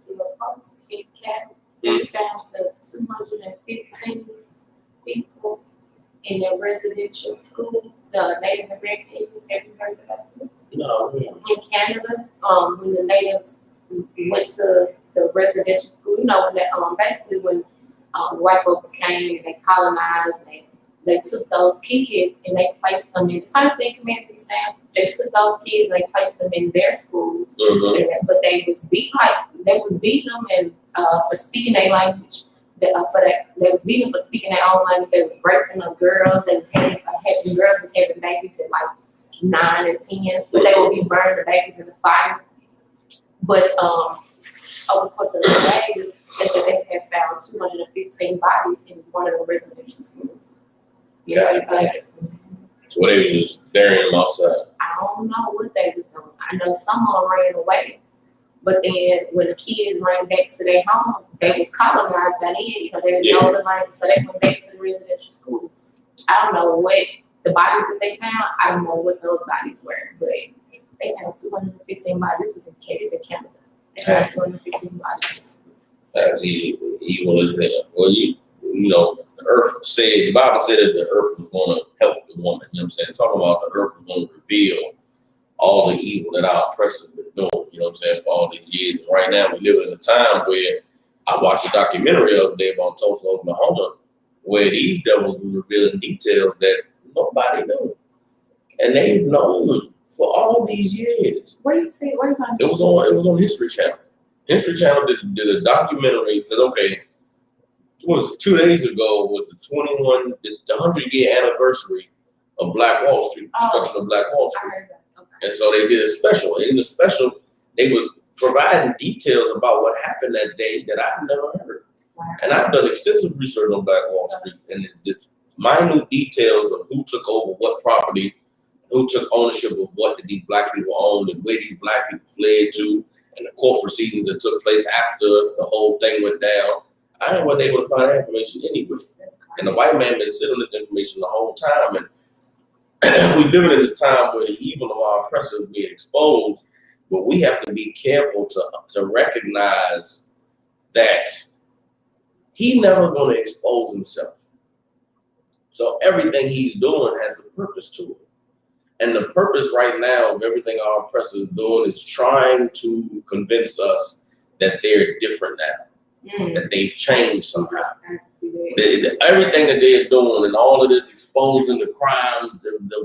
to a post in Cat. They found the 215 people in their residential school, the Native Americans. Have you heard about it? No. In Canada, when the natives went to the residential school, when they, basically when white folks came and they colonized, and they took those kids and they placed them in the same thing Community Sam. They took those kids and they placed them in their schools, but they was beating them and for speaking their language. They was beating them for speaking their own language. They was raping the girls. They was having girls was having babies at like 9 and 10, but they would be burning the babies in the fire. But over the course of the days, they said they had found 215 bodies in one of the residential schools. So they were just burying them outside. I don't know what they was doing. I know some of them ran away, but then when the kids ran back to their home, they was colonized by then. They didn't know the language, so they went back to the residential school. I don't know what the bodies that they found. I don't know what those bodies were, but they found 215 bodies. This was in Canada. They found 215 bodies. That's evil as hell. Well, you know, the earth said, the Bible said that the earth was going to help the woman. You know what I'm saying? Talking about the earth was going to reveal all the evil that our oppressors been doing, you know what I'm saying, for all these years. And right now we live in a time where I watched a documentary the other day about Tulsa, Oklahoma, where these devils were revealing details that nobody knew. And they've known for all these years. Where you see? Where you find it? It was on History Channel. History Channel did a documentary, because was 2 days ago was the 100-year anniversary of Black Wall Street, destruction of Black Wall Street. Okay. And so they did a special. In the special, they was providing details about what happened that day that I've never heard. Wow. And I've done extensive research on Black Wall Street, and the minute details of who took over what property, who took ownership of what these Black people owned, and where these Black people fled to, and the court proceedings that took place after the whole thing went down. I wasn't able to find that information anywhere. And the white man been sitting on this information the whole time. And we living in a time where the evil of our oppressors is being exposed, but we have to be careful to recognize that he never going to expose himself. So everything he's doing has a purpose to it. And the purpose right now of everything our oppressors is doing is trying to convince us that they're different now, that they've changed somehow. Everything that they're doing and all of this exposing the crimes of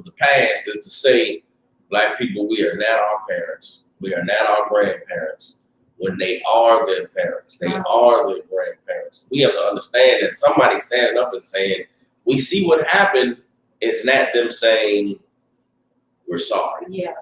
the past is to say, Black people, we are not our parents. We are not our grandparents. When they are their parents, they are their grandparents. We have to understand that somebody standing up and saying, we see what happened, is not them saying, we're sorry. Yeah,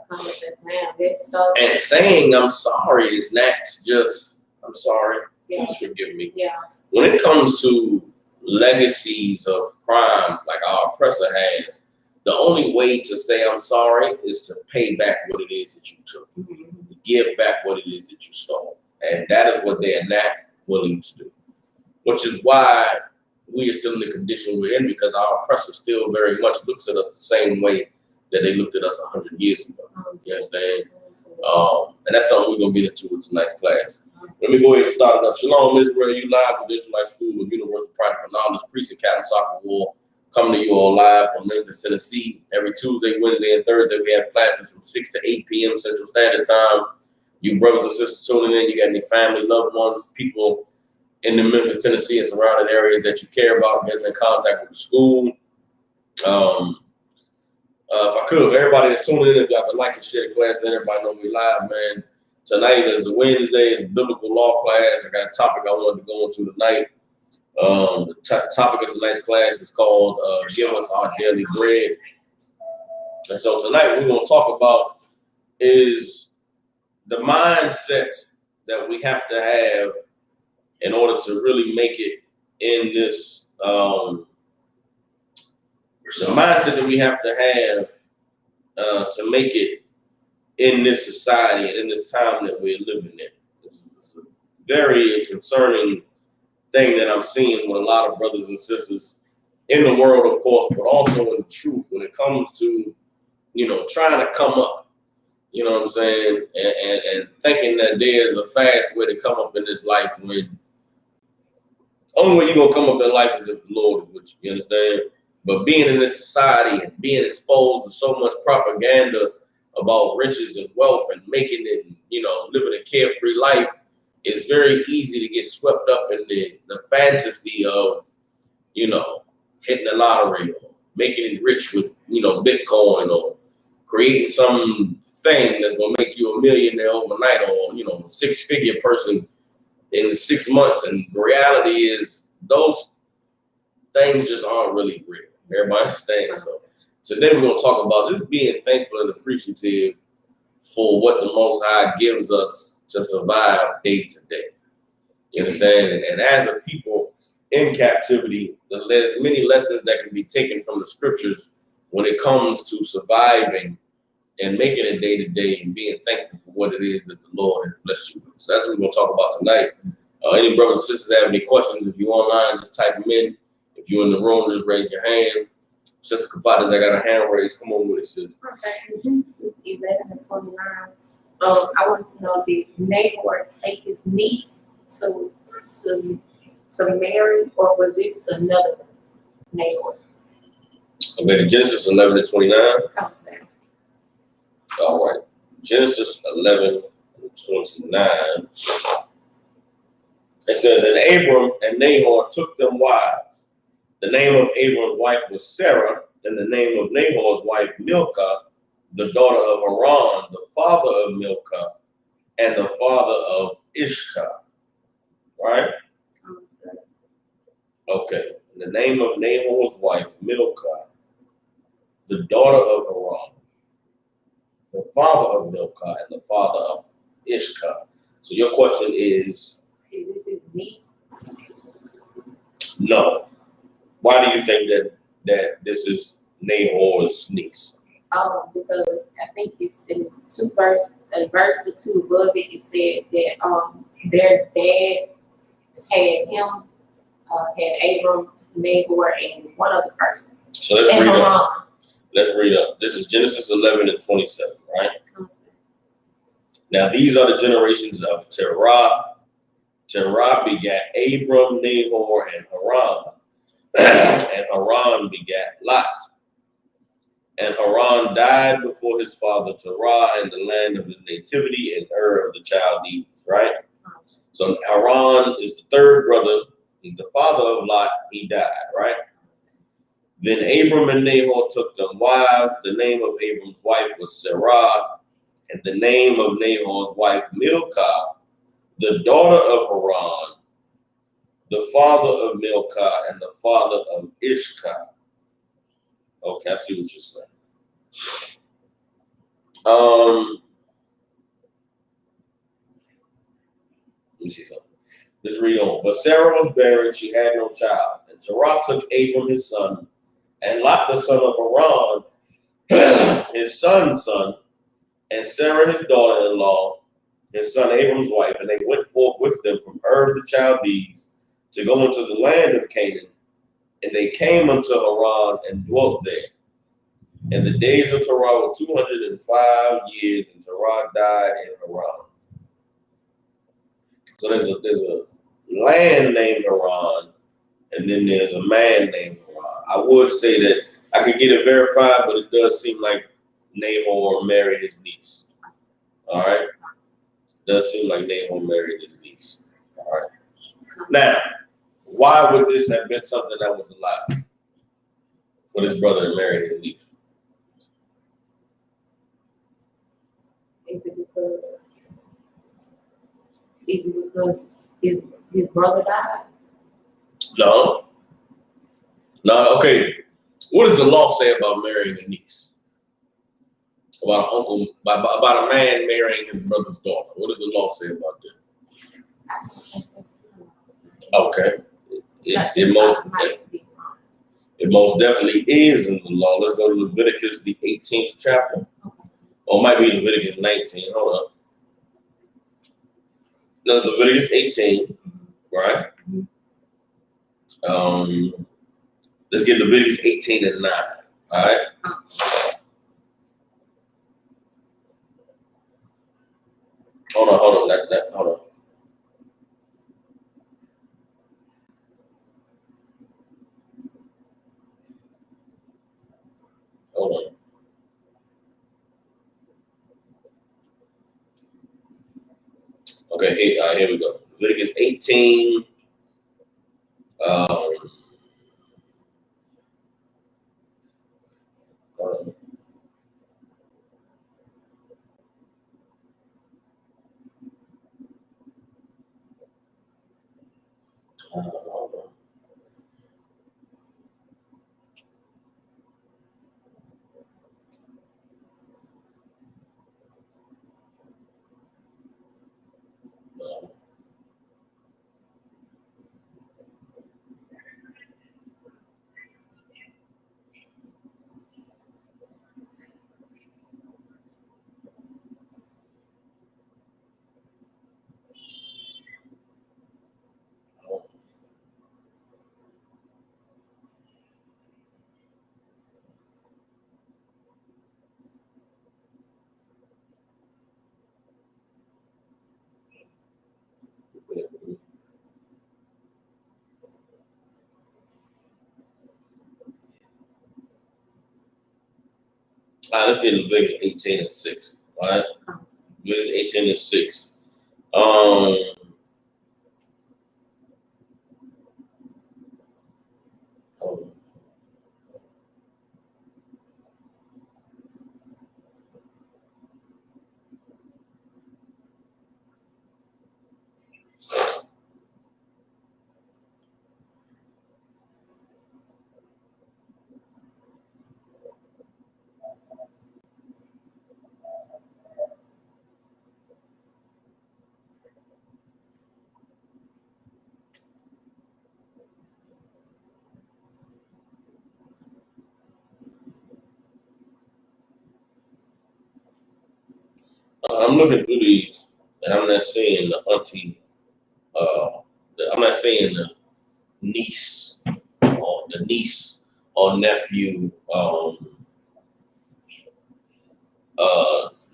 so and saying I'm sorry is not just, I'm sorry, please forgive me. Yeah. When it comes to legacies of crimes like our oppressor has, the only way to say I'm sorry is to pay back what it is that you took, to give back what it is that you stole. And that is what they are not willing to do, which is why we are still in the condition we're in, because our oppressor still very much looks at us the same way that they looked at us 100 years ago. You understand? And that's something we're going to get into in tonight's class. Let me go ahead and start it up. Shalom, Israel. You live with Israelite School of Universal Practical Knowledge, Priest and Captain Soccer War, coming to you all live from Memphis, Tennessee. Every Tuesday, Wednesday, and Thursday, we have classes from 6 to 8 p.m. Central Standard Time. You brothers and sisters tuning in, you got any family, loved ones, people in the Memphis, Tennessee, and surrounding areas that you care about, getting in contact with the school. If I could, everybody that's tuning in, if y'all could like and share the class, let everybody know we live, man. Tonight is a Wednesday, it's a biblical law class. I got a topic I wanted to go into tonight. The topic of tonight's class is called Give Us Our Daily Bread. And so tonight what we're going to talk about is the mindset that we have to have in order to really make it in this, the mindset that we have to have to make it in this society and in this time that we're living in. It's a very concerning thing that I'm seeing with a lot of brothers and sisters in the world, of course, but also in the truth when it comes to, trying to come up You know what I'm saying? And thinking that there's a fast way to come up in this life when only way you're gonna come up in life is if the Lord is with you. You understand? But being in this society and being exposed to so much propaganda about riches and wealth and making it, living a carefree life, it's very easy to get swept up in the fantasy of, hitting the lottery or making it rich with, Bitcoin or creating some thing that's gonna make you a millionaire overnight or, a six-figure person in 6 months. And the reality is those things just aren't really real. Everybody understands. So today we're gonna talk about just being thankful and appreciative for what the Most High gives us to survive day to day. You understand? And as a people in captivity, there's many lessons that can be taken from the scriptures when it comes to surviving and making it day to day and being thankful for what it is that the Lord has blessed you with. So that's what we're going to talk about tonight. Any brothers and sisters have any questions? If you're online, just type them in. If you're in the room, just raise your hand. Sister Kapadas, I got a hand raised. Come on with it, sis. Okay, Genesis 11 and 29. I want to know, did Nahor take his niece to marry, or was this another Nahor? Okay, Genesis 11 and 29. Come on. All right. Genesis 11 and 29. It says, and Abram and Nahor took them wives. The name of Abram's wife was Sarah, and the name of Nahor's wife Milcah, the daughter of Haran, the father of Milcah, and the father of Ishka. Right? Okay. And the name of Nahor's wife Milcah, the daughter of Haran, the father of Milcah, and the father of Ishka. So your question is this his niece? No. Why do you think that this is Nahor's niece? Because I think it's in a verse or two above it, it said that their dad had Abram, Nahor, and one other person. So let's read up. Let's read up. This is Genesis 11 and 27, right? Now these are the generations of Terah. Terah begat Abram, Nahor, and Haran. And Haran begat Lot. And Haran died before his father Terah in the land of his nativity in Ur of the Chaldees, right? So Haran is the third brother. He's the father of Lot. He died, right? Then Abram and Nahor took them wives. The name of Abram's wife was Sarah, and the name of Nahor's wife Milcah, the daughter of Haran, the father of Milcah, and the father of Ishka. Okay, I see what you're saying. Let me see something. Let's read on. But Sarah was barren, she had no child. And Terah took Abram his son, and Lot the son of Haran, his son's son, and Sarah his daughter-in-law, his son Abram's wife, and they went forth with them from Ur of the Chaldees to go into the land of Canaan. And they came unto Haran and dwelt there. And the days of Terah were 205 years, and Terah died in Haran. So there's a land named Haran, and then there's a man named Haran. I would say that I could get it verified, but it does seem like Nahor married his niece. All right? It does seem like Nahor married his niece. All right? Now, why would this have been something that was allowed for this brother to marry his niece? Is it because his brother died? No. Okay. What does the law say about marrying a niece? About an uncle, about a man marrying his brother's daughter? What does the law say about that? Okay. It most definitely is in the law. Let's go to Leviticus, the 18th chapter. Or it might be Leviticus 19. Hold up. No, Leviticus 18, right? Let's get Leviticus 18 and 9. All right. Hold on. Hold on. Hold on. Okay, here we go. Leviticus 18. Um, hold on. Let's get Leviticus 18 and 6. All right, Leviticus 18 and 6. Um, hold on. I'm looking through these, and I'm not seeing the auntie. I'm not seeing the niece or nephew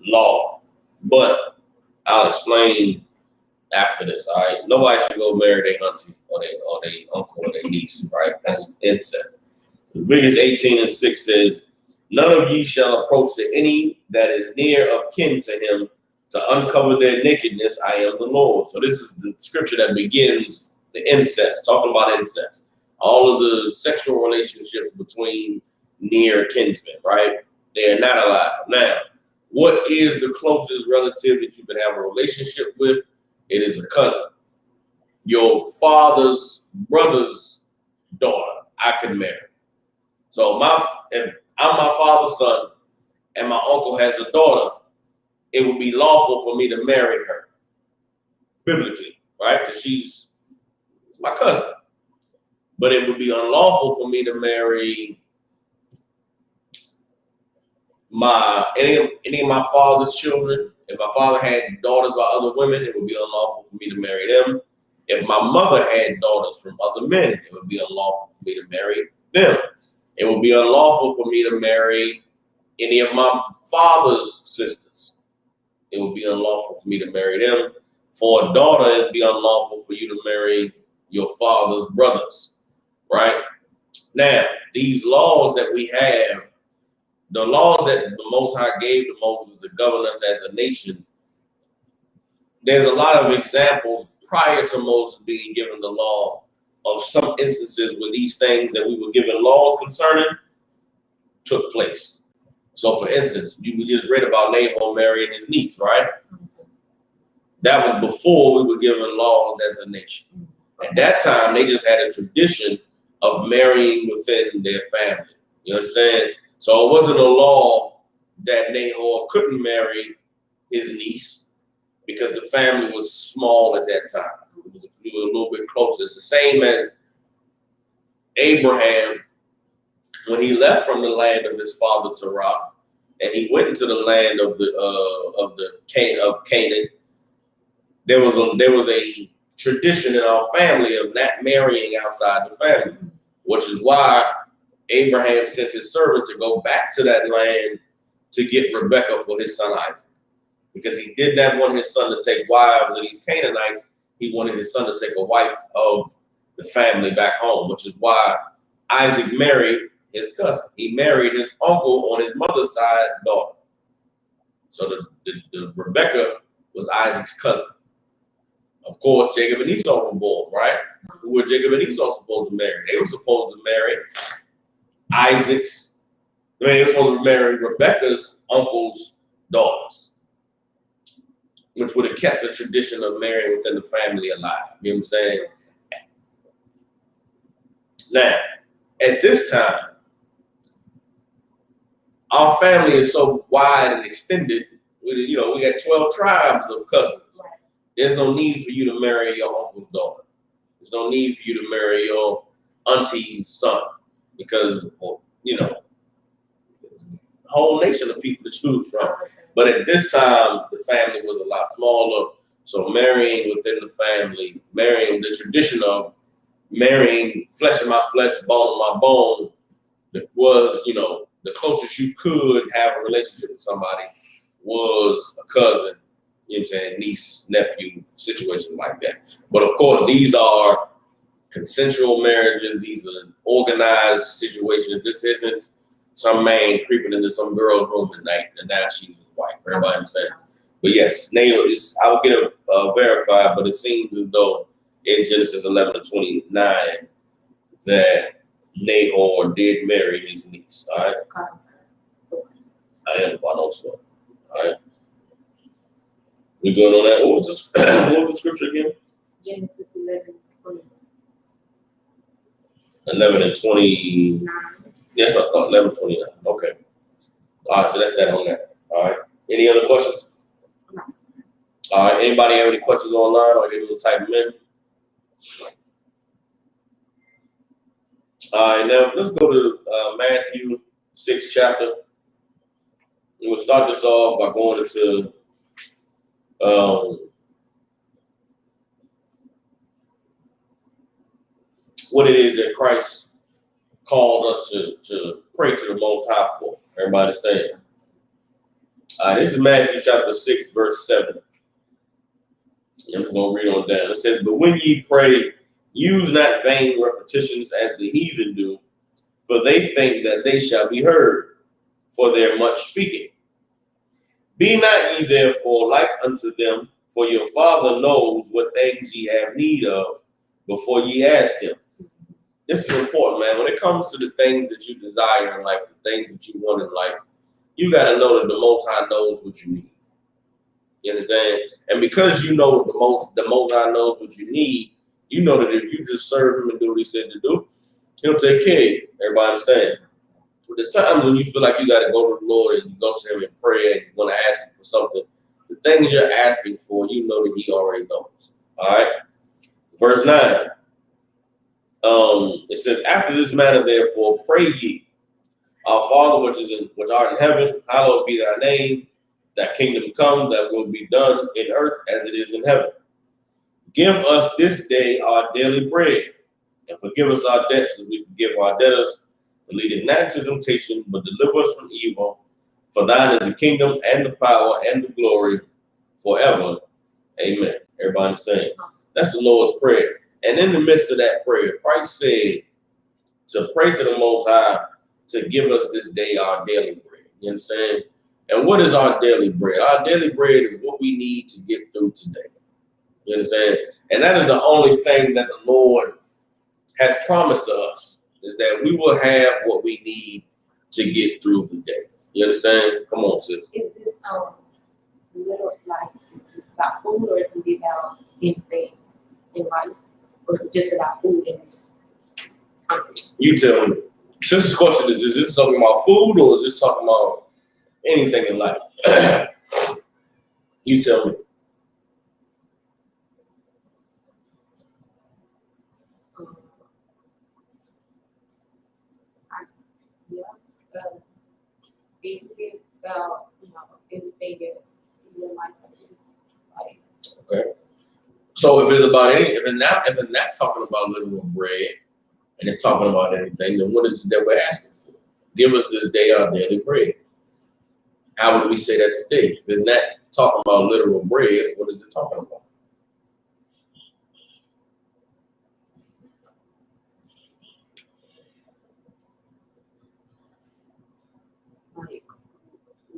law, but I'll explain after this. All right, nobody should go marry their auntie or their uncle or their niece. Right, that's incest. Leviticus 18 and 6 says, "None of ye shall approach to any that is near of kin to him to uncover their nakedness. I am the Lord." So this is the scripture that begins the incest, talking about incest. All of the sexual relationships between near kinsmen, right? They are not allowed. Now, what is the closest relative that you can have a relationship with? It is a cousin. Your father's brother's daughter, I can marry. So if I'm my father's son and my uncle has a daughter, it would be lawful for me to marry her, biblically, right? Because she's my cousin. But it would be unlawful for me to marry any of my father's children. If my father had daughters by other women, it would be unlawful for me to marry them. If my mother had daughters from other men, it would be unlawful for me to marry them. It would be unlawful for me to marry any of my father's sisters. It would be unlawful for me to marry them. For a daughter, it would be unlawful for you to marry your father's brothers, right? Now, these laws that we have, the laws that the Most High gave to Moses to govern us as a nation, there's a lot of examples prior to Moses being given the law of some instances where these things that we were given laws concerning took place. So, for instance, we just read about Nahor marrying his niece, right? That was before we were given laws as a nation. At that time, they just had a tradition of marrying within their family. You understand? So it wasn't a law that Nahor couldn't marry his niece because the family was small at that time. We were a little bit closer. It's the same as Abraham when he left from the land of his father Terah, and he went into the land of Canaan. There was a tradition in our family of not marrying outside the family, which is why Abraham sent his servant to go back to that land to get Rebekah for his son Isaac, because he did not want his son to take wives of these Canaanites. He wanted his son to take a wife of the family back home, which is why Isaac married his cousin. He married his uncle on his mother's side daughter. So the Rebecca was Isaac's cousin. Of course, Jacob and Esau were born, right? Who were Jacob and Esau supposed to marry? They were supposed to marry they were supposed to marry Rebecca's uncle's daughters, which would have kept the tradition of marrying within the family alive. You know what I'm saying? Now, at this time, our family is so wide and extended. We got 12 tribes of cousins. Right. There's no need for you to marry your uncle's daughter. There's no need for you to marry your auntie's son because, a whole nation of people to choose from. But at this time, the family was a lot smaller. So marrying within the family, marrying the tradition of marrying flesh of my flesh, bone of my bone, that was, the closest you could have a relationship with somebody was a cousin, you know what I'm saying, niece, nephew, situation like that. But of course, these are consensual marriages. These are organized situations. This isn't some man creeping into some girl's room at night and now she's his wife. Everybody understand? But yes, I will get it verified, but it seems as though in Genesis 11:29 that Nahor did marry his niece. All right. I am about also. All right. We good on that? What was the scripture again? Genesis 11:20. 11:20. Yes, I thought 11:29. Okay. All right, so that's that on that. All right. Any other questions? All right. Anybody have any questions online or they just type them in? All right. Now let's go to Matthew 6th chapter. And we'll start this off by going into what it is that Christ called us to pray to the Most High for. Everybody understand? All right, this is Matthew chapter 6, verse 7. I'm just going to read on down. It says, "But when ye pray, use not vain repetitions as the heathen do, for they think that they shall be heard for their much speaking. Be not ye therefore like unto them, for your Father knows what things ye have need of before ye ask him." This is important, man. When it comes to the things that you desire in life, the things that you want in life, you got to know that the Most High knows what you need. You understand? And because you know the Most High knows what you need, you know that if you just serve him and do what he said to do, he'll take care of you. Everybody understand? With the times when you feel like you got to go to the Lord and you go to him in prayer and you want to ask him for something, the things you're asking for, you know that he already knows. All right? Verse 9. It says, "After this manner, therefore, pray ye, our Father which art in heaven, hallowed be thy name. Thy kingdom come, thy will be done in earth as it is in heaven. Give us this day our daily bread, and forgive us our debts as we forgive our debtors. And lead us not into temptation, but deliver us from evil. For thine is the kingdom and the power and the glory forever. Amen." Everybody understand? That's the Lord's Prayer. And in the midst of that prayer, Christ said to pray to the Most High to give us this day our daily bread. You understand? And what is our daily bread? Our daily bread is what we need to get through today. You understand? And that is the only thing that the Lord has promised to us, is that we will have what we need to get through the day. You understand? Come on, sis. Is this little like it's just about food, or it can be about anything in life, or is it just about food in this country? You tell me. Sister's question is this talking about food or is this talking about anything in life? You tell me. Anything about anything else in your life is like. Okay. So if it's not talking about literal bread and it's talking about anything, then what is it that we're asking for? Give us this day our daily bread. How would we say that today? If it's not talking about literal bread, what is it talking about? Like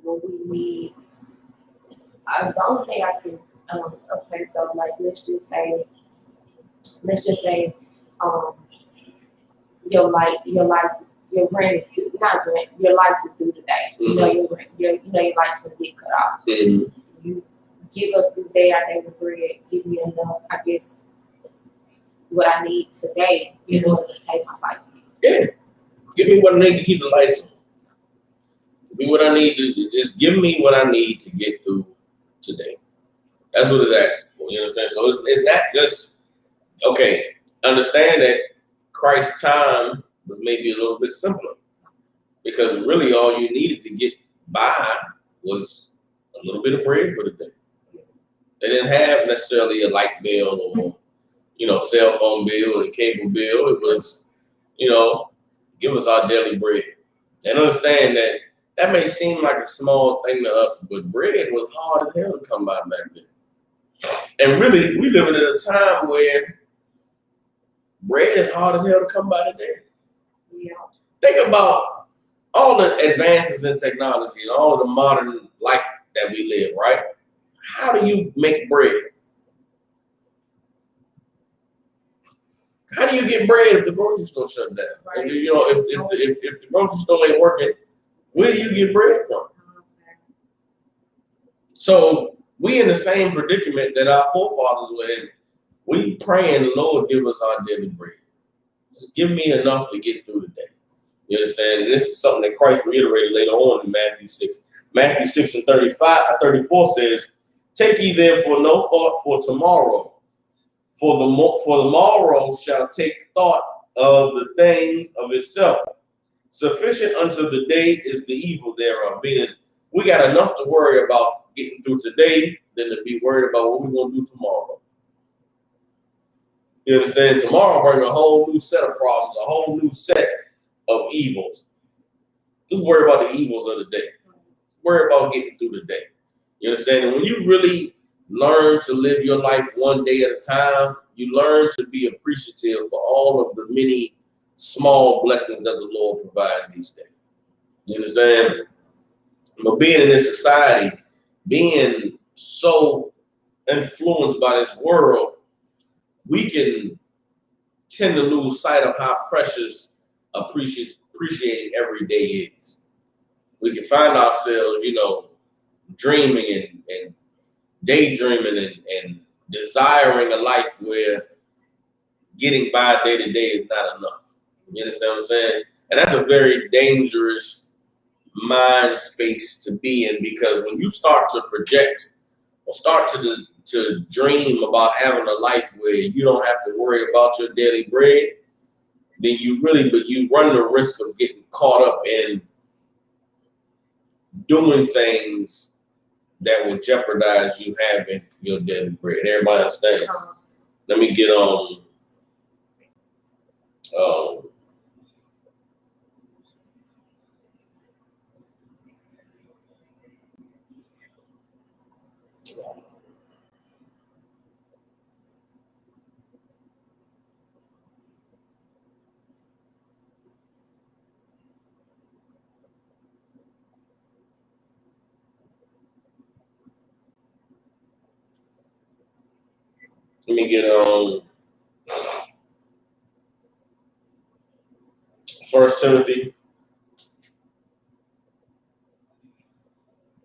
what we need. The only thing I can okay, so like let's just say um your license, your rent is due, not rent, your license due today. You know your rent, your license will get cut off. You give us this day our daily bread, give me enough, I guess, what I need today in order to pay my light bill. Yeah. Give me what I need to keep the lights on. Give me what I need to just give me what I need to get through today. That's what it's asking for. You understand? So it's not just okay. Understand that Christ's time was maybe a little bit simpler because really all you needed to get by was a little bit of bread for the day. They didn't have necessarily a light bill or cell phone bill and cable bill. It was give us our daily bread. And understand that that may seem like a small thing to us, but bread was hard as hell to come by back then. And really, we living in a time where bread is hard as hell to come by today. Yeah. Think about all the advances in technology and all of the modern life that we live, right? How do you make bread? How do you get bread if the grocery store shut down? Right. If the grocery store ain't working, where do you get bread from? So we in the same predicament that our forefathers were in. We praying, Lord, give us our daily bread. Just give me enough to get through the day. You understand? And this is something that Christ reiterated later on in Matthew 6. Matthew 6 and 34 says, "Take ye therefore no thought for tomorrow, for the morrow shall take thought of the things of itself. Sufficient unto the day is the evil thereof." Meaning, we got enough to worry about getting through today than to be worried about what we're going to do tomorrow. You understand? Tomorrow brings a whole new set of problems, a whole new set of evils. Just worry about the evils of the day. Worry about getting through the day. You understand? And when you really learn to live your life one day at a time, you learn to be appreciative for all of the many small blessings that the Lord provides each day. You understand? But being in this society, being so influenced by this world, we can tend to lose sight of how precious appreciating every day is. We can find ourselves, dreaming and daydreaming and desiring a life where getting by day to day is not enough. You understand what I'm saying? And that's a very dangerous mind space to be in, because when you start to project or start to dream about having a life where you don't have to worry about your daily bread, then you run the risk of getting caught up in doing things that will jeopardize you having your daily bread. Everybody understands? Let me get on. Let me get on 1 Timothy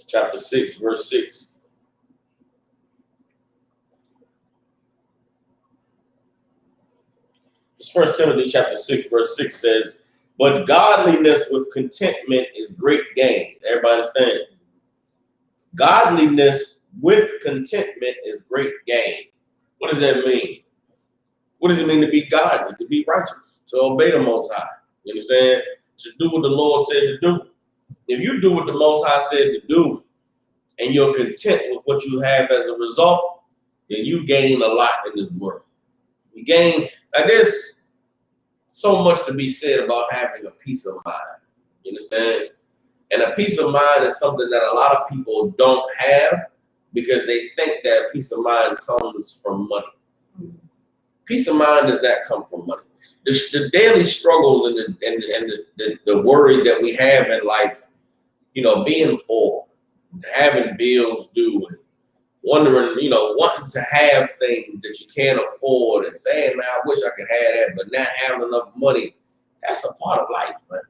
chapter 6, verse 6. This 1 Timothy chapter 6, verse 6 says, "But godliness with contentment is great gain." Everybody understand? Godliness with contentment is great gain. What does that mean? What does it mean to be godly, to be righteous, to obey the Most High? You understand? To do what the Lord said to do. If you do what the Most High said to do, and you're content with what you have as a result, then you gain a lot in this world. You gain, like there's so much to be said about having a peace of mind. You understand? And a peace of mind is something that a lot of people don't have because they think that peace of mind comes from money. Peace of mind does not come from money. The daily struggles and the worries that we have in life, being poor, having bills due, and wondering, wanting to have things that you can't afford and saying, man, I wish I could have that, but not having enough money, that's a part of life, man.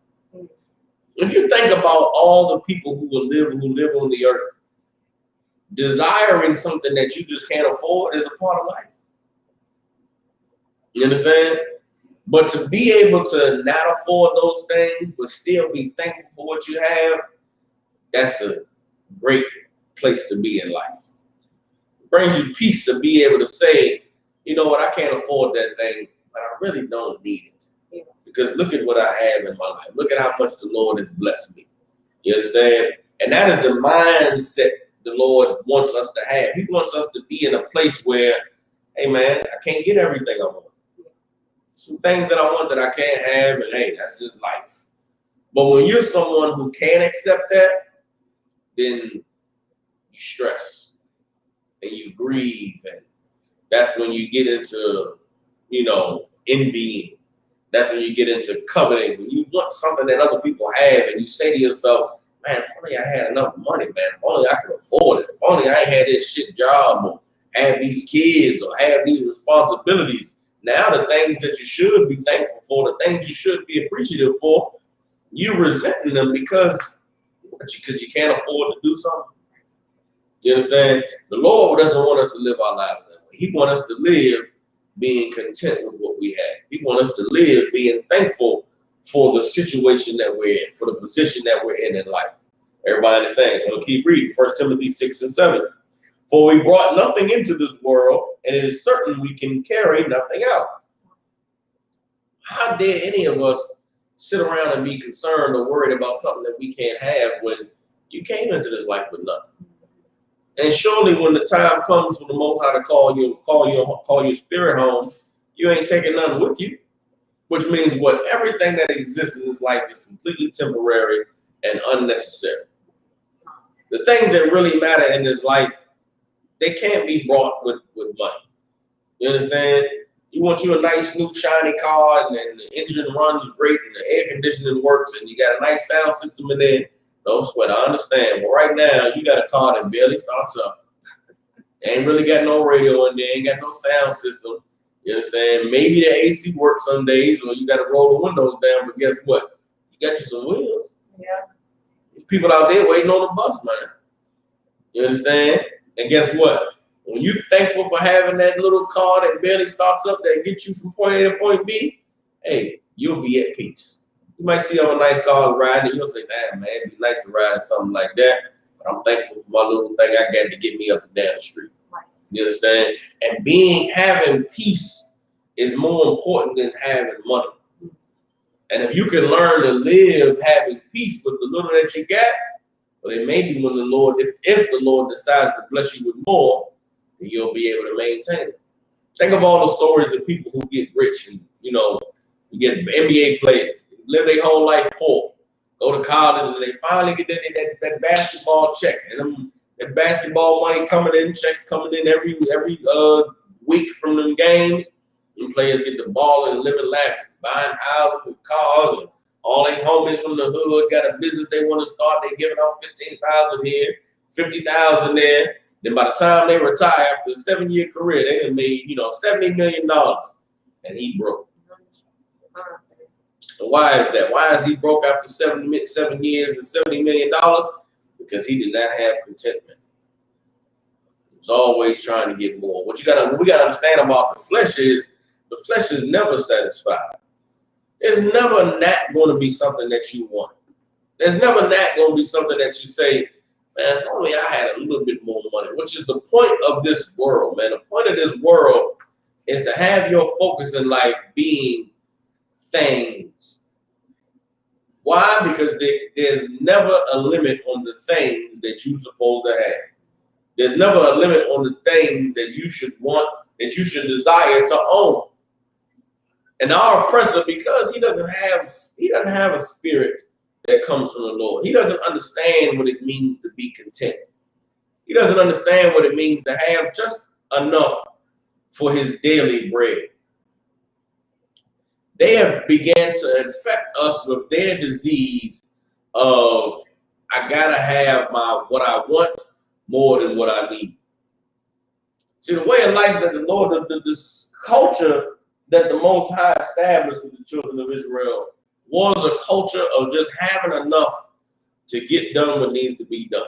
If you think about all the people who live on the earth, desiring something that you just can't afford is a part of life. You understand? But to be able to not afford those things, but still be thankful for what you have, that's a great place to be in life. It brings you peace to be able to say, you know what, I can't afford that thing, but I really don't need it. Yeah. Because look at what I have in my life. Look at how much the Lord has blessed me. You understand? And that is the mindset the Lord wants us to have. He wants us to be in a place where, hey man, I can't get everything I want. Some things that I want that I can't have, and hey, that's just life. But when you're someone who can't accept that, then you stress and you grieve, and that's when you get into, envying. That's when you get into coveting. When you want something that other people have, and you say to yourself, man, if only I had enough money, man, if only I could afford it, if only I had this shit job, or have these kids, or have these responsibilities. Now the things that you should be thankful for, the things you should be appreciative for, you're resenting them because you can't afford to do something. You understand? The Lord doesn't want us to live our lives that way. He wants us to live being content with what we have. He wants us to live being thankful for the situation that we're in, for the position that we're in life. Everybody understands? So I'll keep reading. 1 Timothy 6:7. For we brought nothing into this world, and it is certain we can carry nothing out. How dare any of us sit around and be concerned or worried about something that we can't have when you came into this life with nothing? And surely when the time comes for the Most High to call your spirit home, you ain't taking nothing with you. Which means everything that exists in this life is completely temporary and unnecessary. The things that really matter in this life, they can't be bought with money. You understand? You want you a nice new shiny car, and the engine runs great and the air conditioning works and you got a nice sound system in there. Don't sweat, I understand. But right now you got a car that barely starts up. Ain't really got no radio in there, ain't got no sound system. You understand? Maybe the AC works some days, or you got to roll the windows down, but guess what? You got you some wheels. Yeah. There's people out there waiting on the bus, man. You understand? And guess what? When you're thankful for having that little car that barely starts up that gets you from point A to point B, hey, you'll be at peace. You might see all nice cars riding, and you'll say, damn, man, it'd be nice to ride in something like that. But I'm thankful for my little thing I got to get me up and down the street. Right. You understand? And having peace is more important than having money. And if you can learn to live having peace with the little that you got, well, it may be when the Lord, if the Lord decides to bless you with more, then you'll be able to maintain it. Think of all the stories of people who get rich and, you get NBA players, live their whole life poor, go to college, and they finally get that basketball check. And that basketball money checks coming in every week from them games. Them players get the ball and living lavish, buying houses and cars, and all they homies from the hood got a business they want to start. They giving out $15,000 here, $50,000 there. Then by the time they retire after a 7-year career, they done made $70 million, and he broke. And why is that? Why is he broke after 7 years and $70 million? Because he did not have contentment. He was always trying to get more. What we gotta understand about the flesh is never satisfied. There's never not going to be something that you want. There's never not going to be something that you say, man, if only I had a little bit more money, which is the point of this world, man. The point of this world is to have your focus in life being things. Why? Because there's never a limit on the things that you're supposed to have. There's never a limit on the things that you should want, that you should desire to own. And our oppressor, because he doesn't have a spirit that comes from the Lord. He doesn't understand what it means to be content. He doesn't understand what it means to have just enough for his daily bread. They have began to infect us with their disease of, I gotta have what I want more than what I need. See, the way of life that the Lord, this culture that the Most High established with the children of Israel was a culture of just having enough to get done what needs to be done.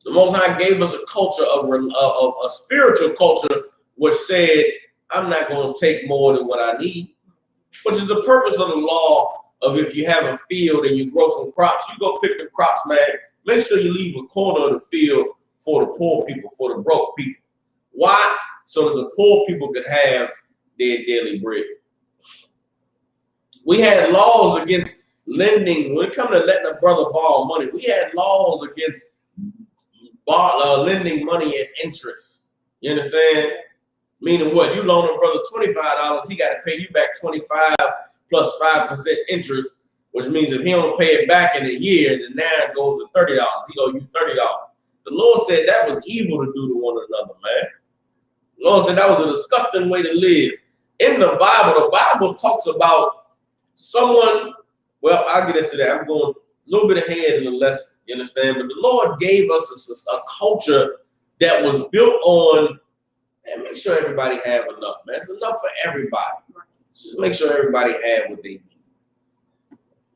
The Most High gave us a culture of a spiritual culture which said, I'm not going to take more than what I need, which is the purpose of the law of if you have a field and you grow some crops, you go pick the crops, man. Make sure you leave a corner of the field for the poor people, for the broke people. Why? So that the poor people could have their daily bread. We had laws against lending. When it comes to letting a brother borrow money, we had laws against lending money at interest. You understand? Meaning what? You loan a brother $25, he got to pay you back 25 plus 5% interest, which means if he don't pay it back in a year, then now it goes to $30. He owe you $30. The Lord said that was evil to do to one another, man. The Lord said that was a disgusting way to live. In the Bible talks about someone, well, I'll get into that. I'm going a little bit ahead in the lesson, you understand? But the Lord gave us a culture that was built on, and make sure everybody have enough, man. It's enough for everybody. Just make sure everybody have what they need.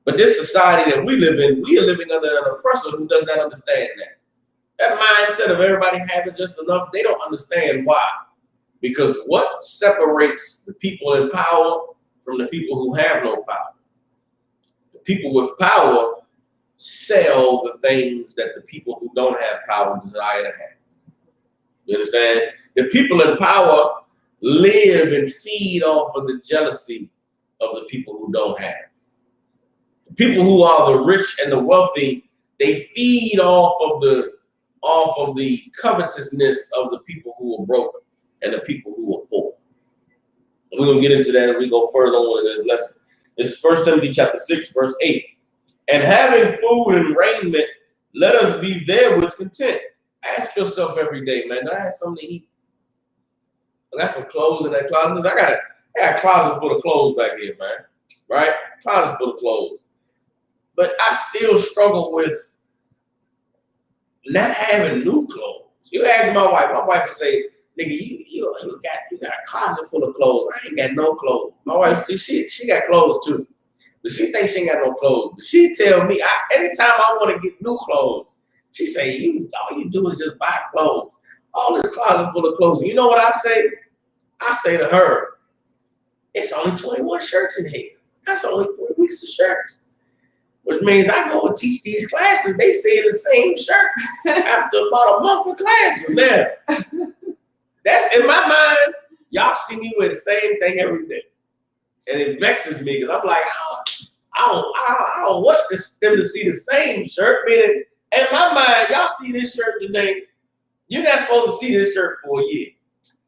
But this society that we live in, we are living under an oppressor who does not understand that. That mindset of everybody having just enough, they don't understand why. Because what separates the people in power from the people who have no power? The people with power sell the things that the people who don't have power desire to have. You understand? The people in power live and feed off of the jealousy of the people who don't have. The people who are the rich and the wealthy, they feed off of the covetousness of the people who are broken and the people who are poor. And we're going to get into that as we go further on in this lesson. This is 1 Timothy chapter 6, verse 8. And having food and raiment, let us be therewith content. Ask yourself every day, man, do I have something to eat? I got some clothes in that closet. I got a closet full of clothes back here, man. Right? Closet full of clothes. But I still struggle with not having new clothes. You ask my wife will say, nigga, you got a closet full of clothes. I ain't got no clothes. My wife, she got clothes too. But she thinks she ain't got no clothes. But she tell me, anytime I want to get new clothes, she say, all you do is just buy clothes. All this closet full of clothes. You know what I say? I say to her, it's only 21 shirts in here. That's only 3 weeks of shirts. Which means I go and teach these classes. They say the same shirt after about a month of classes now. That's in my mind. Y'all see me wear the same thing every day. And it vexes me because I'm like, I don't want them to see the same shirt. Meaning, in my mind, y'all see this shirt today. You're not supposed to see this shirt for a year.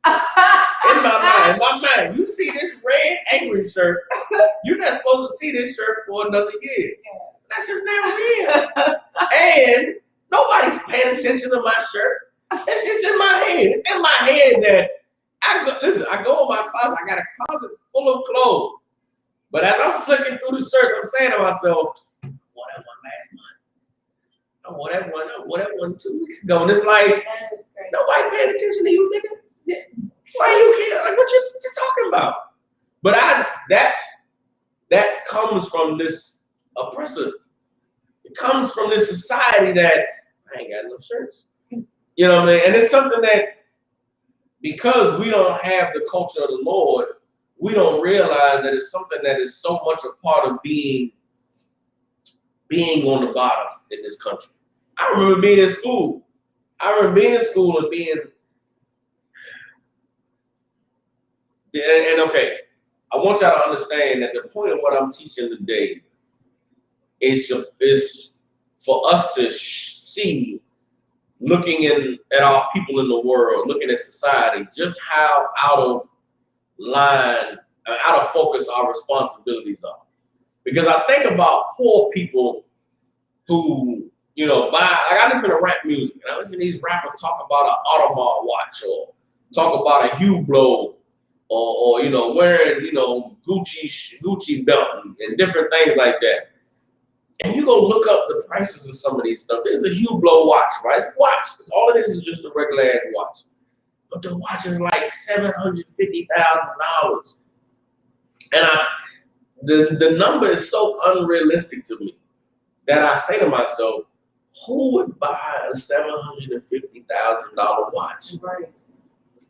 In my mind, you see this red angry shirt. You're not supposed to see this shirt for another year. That's just never here. And nobody's paying attention to my shirt. It's just in my head. It's in my head that I go in my closet. I got a closet full of clothes. But as I'm flicking through the shirts, I'm saying to myself, I wore that one last month. I wore that one 2 weeks ago. And it's like, nobody paying attention to you, nigga. Why you care? Like, what you talking about? But that comes from this oppressor. It comes from this society that I ain't got no shirts. You know what I mean? And it's something that, because we don't have the culture of the Lord, we don't realize that it's something that is so much a part of being on the bottom in this country. I remember being in school. and okay, I want y'all to understand that the point of what I'm teaching today is for us to see, looking at our people in the world, looking at society, just how out of line, out of focus our responsibilities are. Because I think about poor people who, you know, buy, like I listen to rap music, and I listen to these rappers talk about an Audemars watch, or talk about a Hublot, or you know, wearing, you know, Gucci belt and different things like that. And you go look up the prices of some of these stuff. There's a Hublot watch, right? It's a watch. All it is just a regular ass watch. But the watch is like $750,000. And the number is so unrealistic to me that I say to myself, who would buy a $750,000 watch? Right.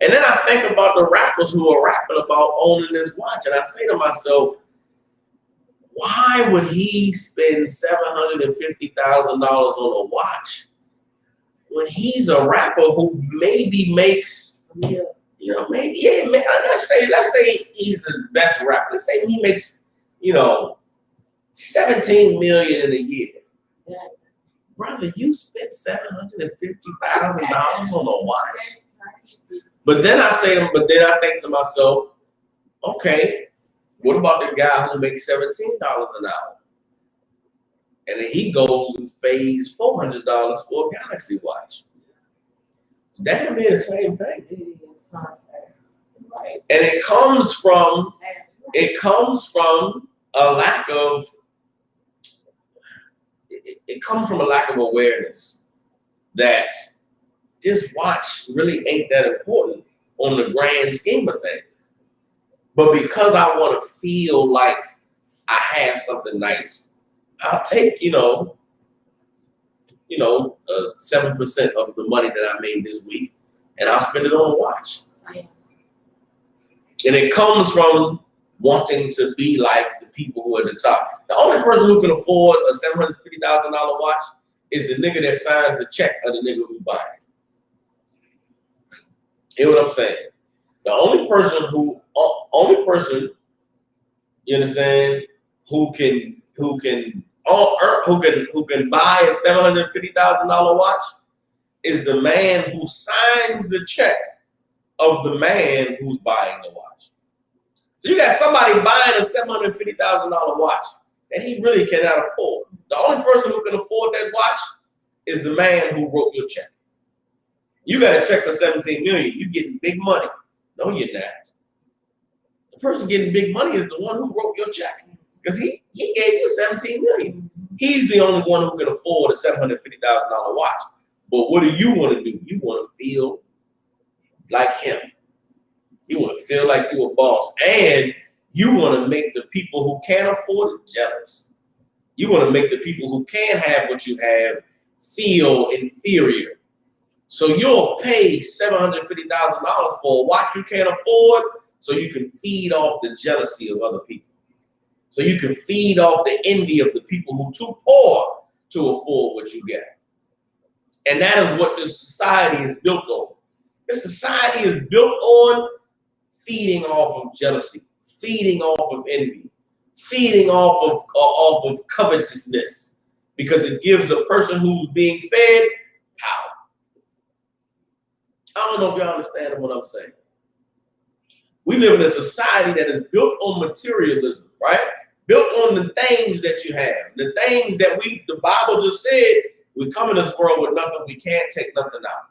And then I think about the rappers who are rapping about owning this watch, and I say to myself, why would he spend $750,000 on a watch when he's a rapper who maybe makes, you know, maybe, let's say he's the best rapper. Let's say he makes, you know, $17 million in a year. Yeah. Brother, you spent $750,000 on a watch. But then I think to myself, okay, what about the guy who makes $17 an hour? And then he goes and pays $400 for a Galaxy watch. Damn near the same thing. Right. And it comes from a lack of awareness that this watch really ain't that important on the grand scheme of things. But because I want to feel like I have something nice, I'll take, 7% of the money that I made this week, and I'll spend it on a watch. And it comes from wanting to be like the people who are at the top. The only person who can afford a $750,000 watch is the nigga that signs the check or the nigga who buys it. Hear what I'm saying? The only person, you understand, who can buy a $750,000 watch is the man who signs the check of the man who's buying the watch. So you got somebody buying a $750,000 watch that he really cannot afford. The only person who can afford that watch is the man who wrote your check. You got a check for $17 million. You're getting big money. No, you're not. The person getting big money is the one who wrote your check, because he gave you $17 million. He's the only one who can afford a $750,000 watch. But what do you want to do? You want to feel like him. You want to feel like you're a boss, and you want to make the people who can't afford it jealous. You want to make the people who can have what you have feel inferior. So you'll pay $750,000 for a watch you can't afford, so you can feed off the jealousy of other people. So you can feed off the envy of the people who are too poor to afford what you get. And that is what this society is built on. This society is built on feeding off of jealousy, feeding off of envy, feeding off of covetousness, because it gives a person who's being fed power. I don't know if y'all understand what I'm saying. We live in a society that is built on materialism, right? Built on the things that you have, the things that the Bible just said, we come in this world with nothing, we can't take nothing out.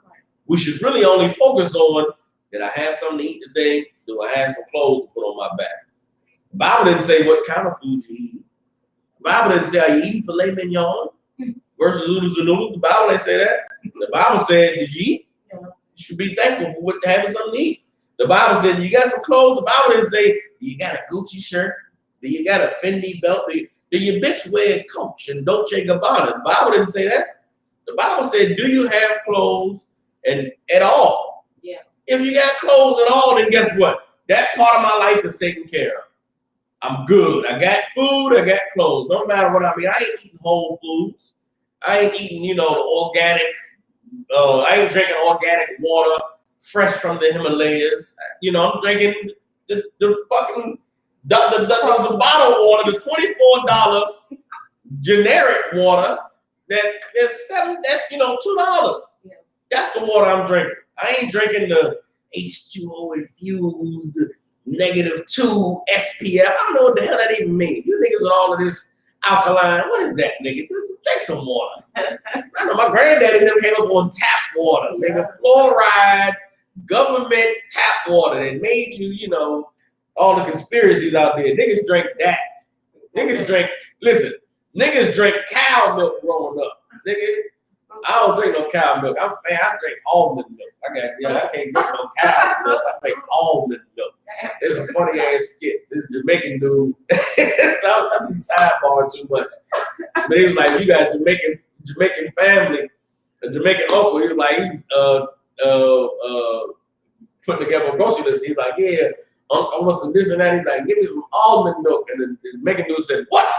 We should really only focus on, did I have something to eat today? Do I have some clothes to put on my back? The Bible didn't say what kind of food you eat. The Bible didn't say, are you eating filet mignon versus oodles and noodles? The Bible didn't say that. The Bible said, did you eat? You should be thankful for having something to eat. The Bible said, you got some clothes? The Bible didn't say, do you got a Gucci shirt? Do you got a Fendi belt? Do your bitch wear Coach and Dolce & Gabbana? The Bible didn't say that. The Bible said, do you have clothes and at all? Yeah. If you got clothes at all, then guess what? That part of my life is taken care of. I'm good. I got food, I got clothes. No matter what I mean. I ain't eating Whole Foods. I ain't eating, the organic, I ain't drinking organic water fresh from the Himalayas. I'm drinking the fucking the bottled water, the $24 generic water that's $2. Yeah. That's the water I'm drinking. I ain't drinking the H2O infused -2 SPF. I don't know what the hell that even means. You niggas with all of this alkaline. What is that, nigga? Drink some water. I know my granddaddy never came up on tap water. Nigga, fluoride, government tap water that made you, you know, all the conspiracies out there. Niggas drink that. Niggas drink, listen, niggas drink cow milk growing up. Nigga, I don't drink no cow milk. I drink almond milk. I can't drink no cow milk. I drink almond milk. It's a funny ass skit. This Jamaican dude. I'm sidebar too much. But he was like, you got a Jamaican family, a Jamaican uncle. He was like, he's putting together a grocery list. He's like, yeah, I want some this and that. He's like, give me some almond milk. And the Jamaican dude said, what?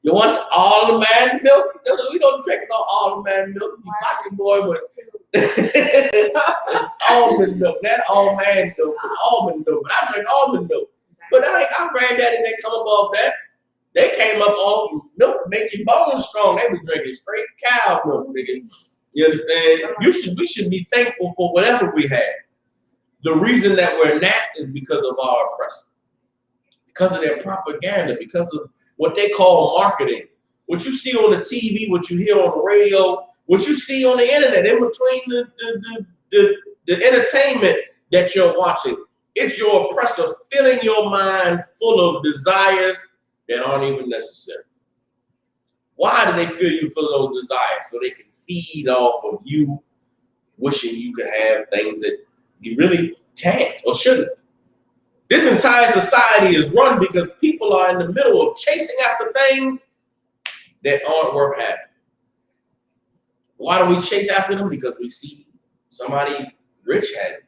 You want almond milk? We don't drink no almond milk. You watching boy, but it's almond milk. That almond milk, almond milk. But I drink almond milk. But our granddaddies ain't come above that. They came up on milk to make your bones strong. They was drinking straight cow milk, nigga. You understand? We should be thankful for whatever we had. The reason that we're not is because of our oppressors, because of their propaganda, because of what they call marketing. What you see on the TV, what you hear on the radio, what you see on the internet, in between the entertainment that you're watching. It's your oppressor filling your mind full of desires that aren't even necessary. Why do they fill you full of those desires? So they can feed off of you wishing you could have things that you really can't or shouldn't. This entire society is run because people are in the middle of chasing after things that aren't worth having. Why do we chase after them? Because we see somebody rich has it.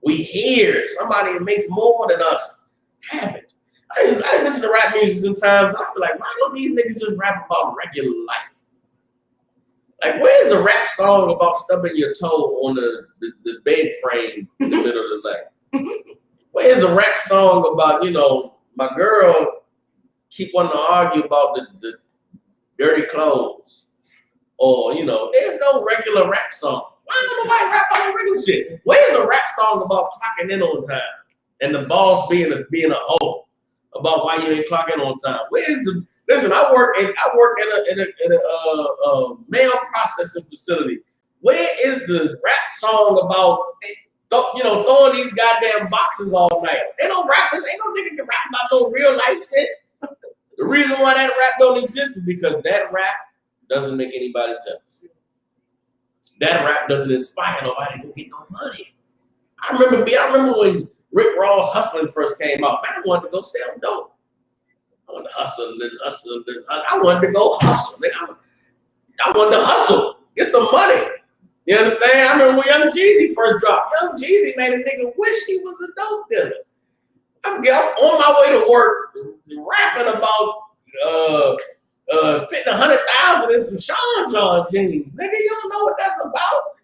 We hear somebody that makes more than us have it. I listen to rap music sometimes, and I be like, why don't these niggas just rap about regular life? Like, where's the rap song about stubbing your toe on the bed frame in the middle of the night? Where's the rap song about, you know, my girl keep wanting to argue about the dirty clothes? Or, you know, there's no regular rap song. Why don't nobody rap about regular shit? Where's a rap song about clocking in on time and the boss being a hoe about why you ain't clocking on time? Where's the listen? I work in a mail processing facility. Where is the rap song about throwing these goddamn boxes all night? They don't rap this. Ain't no nigga can rap about no real life shit. The reason why that rap don't exist is because that rap doesn't make anybody jealous. That rap doesn't inspire nobody to get no money. I remember when Rick Ross Hustling first came out. Man, I wanted to go sell dope. I wanted to hustle. I wanted to go hustle. I wanted to hustle, get some money. You understand? I remember when Young Jeezy first dropped. Young Jeezy made a nigga wish he was a dope dealer. I'm on my way to work, rapping about fitting 100,000 in some Sean John jeans. Nigga, you don't know what that's about.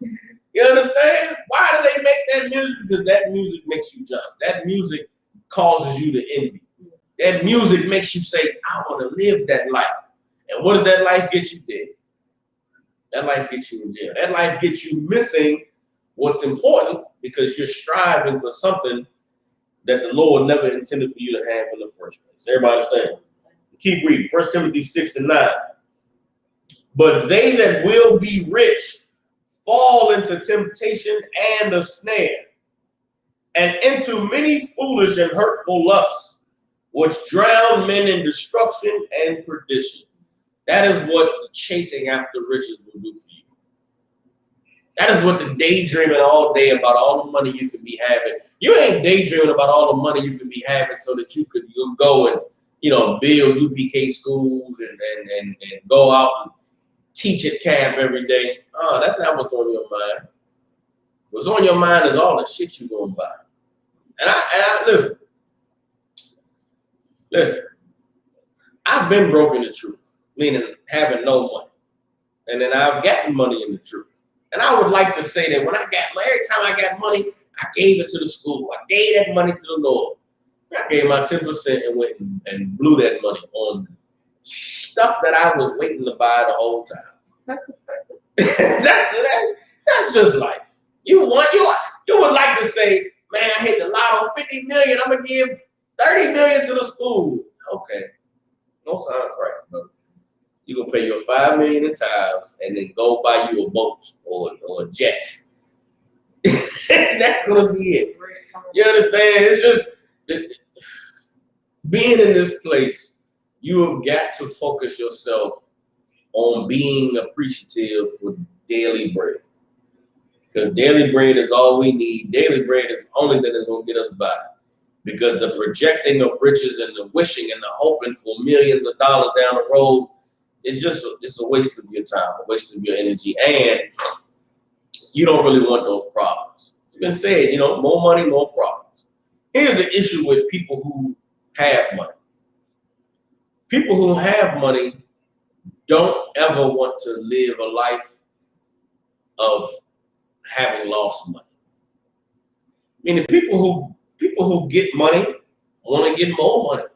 You understand? Why do they make that music? Because that music makes you jealous. That music causes you to envy. That music makes you say, I want to live that life. And what does that life get you dead? That life gets you in jail. That life gets you missing what's important because you're striving for something that the Lord never intended for you to have in the first place. Everybody understand? Keep reading. 1 Timothy 6:9. But they that will be rich fall into temptation and a snare, and into many foolish and hurtful lusts, which drown men in destruction and perdition. That is what the chasing after riches will do for you. That is what the daydreaming all day about all the money you could be having. You ain't daydreaming about all the money you could be having so that you'll go and build UPK schools and go out and teach at camp every day. Oh, that's not what's on your mind. What's on your mind is all the shit you're gonna buy. And I listen. I've been broke in the truth, meaning having no money, and then I've gotten money in the truth. And I would like to say that every time I got money, I gave it to the school. I gave that money to the Lord. I gave my 10% and went and blew that money on stuff that I was waiting to buy the whole time. That's just life. You would like to say, man, I hit the lotto, 50 million. I'm gonna give 30 million to the school. Okay, no sign of Christ, brother. You gonna pay your 5 million in tithes and then go buy you a boat or a jet. That's gonna be it. You understand? It's just being in this place. You have got to focus yourself on being appreciative for daily bread. Because daily bread is all we need. Daily bread is the only thing that's going to get us by. Because the projecting of riches and the wishing and the hoping for millions of dollars down the road is it's a waste of your time, a waste of your energy. And you don't really want those problems. It's been said, more money, more problems. Here's the issue with people who have money. People who have money don't ever want to live a life of having lost money. Meaning people who get money want to get more money.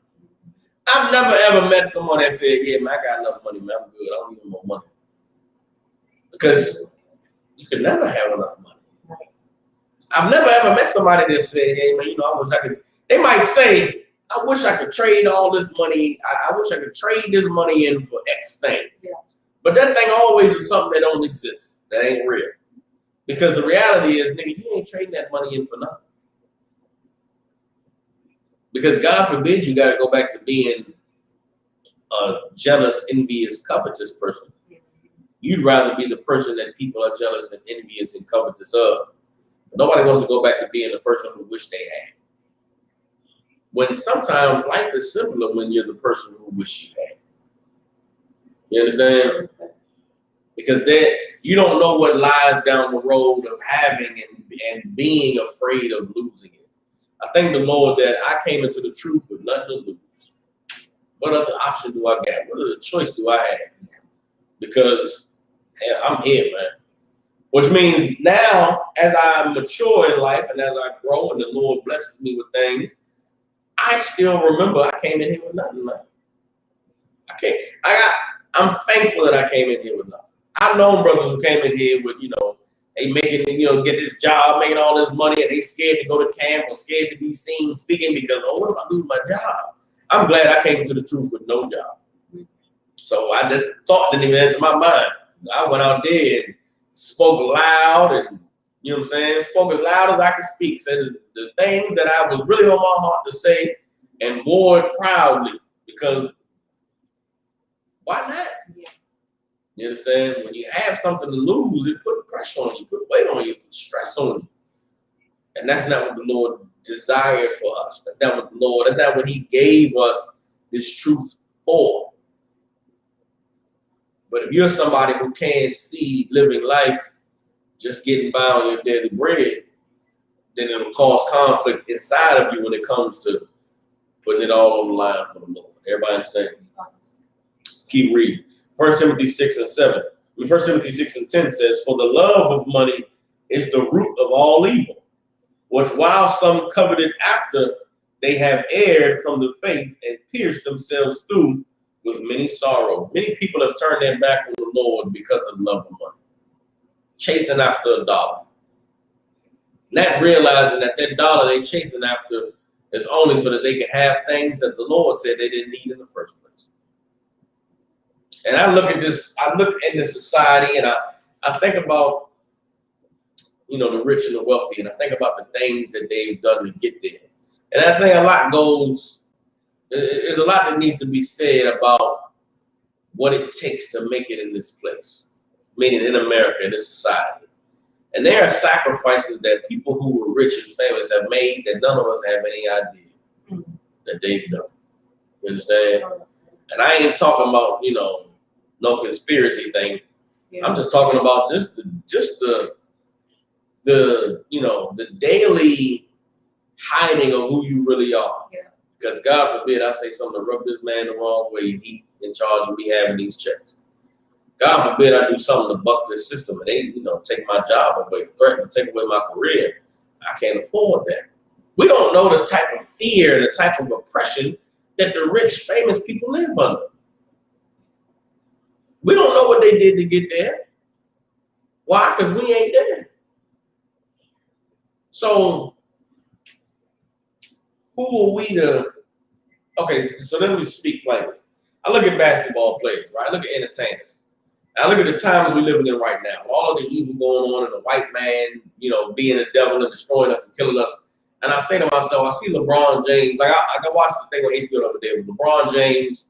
I've never ever met someone that said, yeah, man, I got enough money, man, I'm good, I don't need more money. Because you can never have enough money. I've never ever met somebody that said, hey, man, I wish I could. They might say, I wish I could trade all this money. I wish I could trade this money in for X thing. Yeah. But that thing always is something that don't exist. That ain't real. Because the reality is, nigga, you ain't trading that money in for nothing. Because God forbid you got to go back to being a jealous, envious, covetous person. You'd rather be the person that people are jealous and envious and covetous of. Nobody wants to go back to being the person who wish they had. When sometimes life is simpler when you're the person who wish you had. You understand? Because then you don't know what lies down the road of having and being afraid of losing it. I thank the Lord that I came into the truth with nothing to lose. What other option do I got? What other choice do I have? Because I'm here, man. Which means now, as I mature in life and as I grow and the Lord blesses me with things, I still remember I came in here with nothing, man. I'm thankful that I came in here with nothing. I've known brothers who came in here with, they making, get this job, making all this money, and they scared to go to camp or scared to be seen speaking because, what if I lose my job? I'm glad I came to the truth with no job. So thought didn't even enter my mind. I went out there and spoke loud and, spoke as loud as I could speak, said the things that I was really on my heart to say and wore it proudly because why not? Yeah. You understand? When you have something to lose, it put pressure on you, put weight on you, put stress on you. And that's not what the Lord desired for us. That's not what He gave us this truth for. But if you're somebody who can't see living life just getting by on your daily bread, then it'll cause conflict inside of you when it comes to putting it all on the line for the Lord. Everybody understand? Keep reading. 1 Timothy 6 and 7. 1 Timothy 6 and 10 says, for the love of money is the root of all evil, which while some coveted after, they have erred from the faith and pierced themselves through with many sorrow. Many people have turned their back on the Lord because of the love of money, chasing after a dollar, not realizing that dollar they're chasing after is only so that they can have things that the Lord said they didn't need in the first place. And I look at this society and I think about, the rich and the wealthy, and I think about the things that they've done to get there. And I think there's a lot that needs to be said about what it takes to make it in this place, meaning in America, in this society. And there are sacrifices that people who were rich and famous have made that none of us have any idea that they've done. You understand? And I ain't talking about, no conspiracy thing. Yeah. I'm just talking about just the daily hiding of who you really are. Yeah. Because God forbid I say something to rub this man the wrong way and he in charge of me having these checks. God forbid I do something to buck this system and they, take my job away, threaten to take away my career. I can't afford that. We don't know the type of fear and the type of oppression that the rich, famous people live under. We don't know what they did to get there. Why? Because we ain't there. So who are we to? Okay, so let me speak plainly. I look at basketball players, right? I look at entertainers. I look at the times we're living in right now. All of the evil going on and the white man, being a devil and destroying us and killing us. And I say to myself, I see LeBron James. Like I watched the thing on HBO the other day with LeBron James,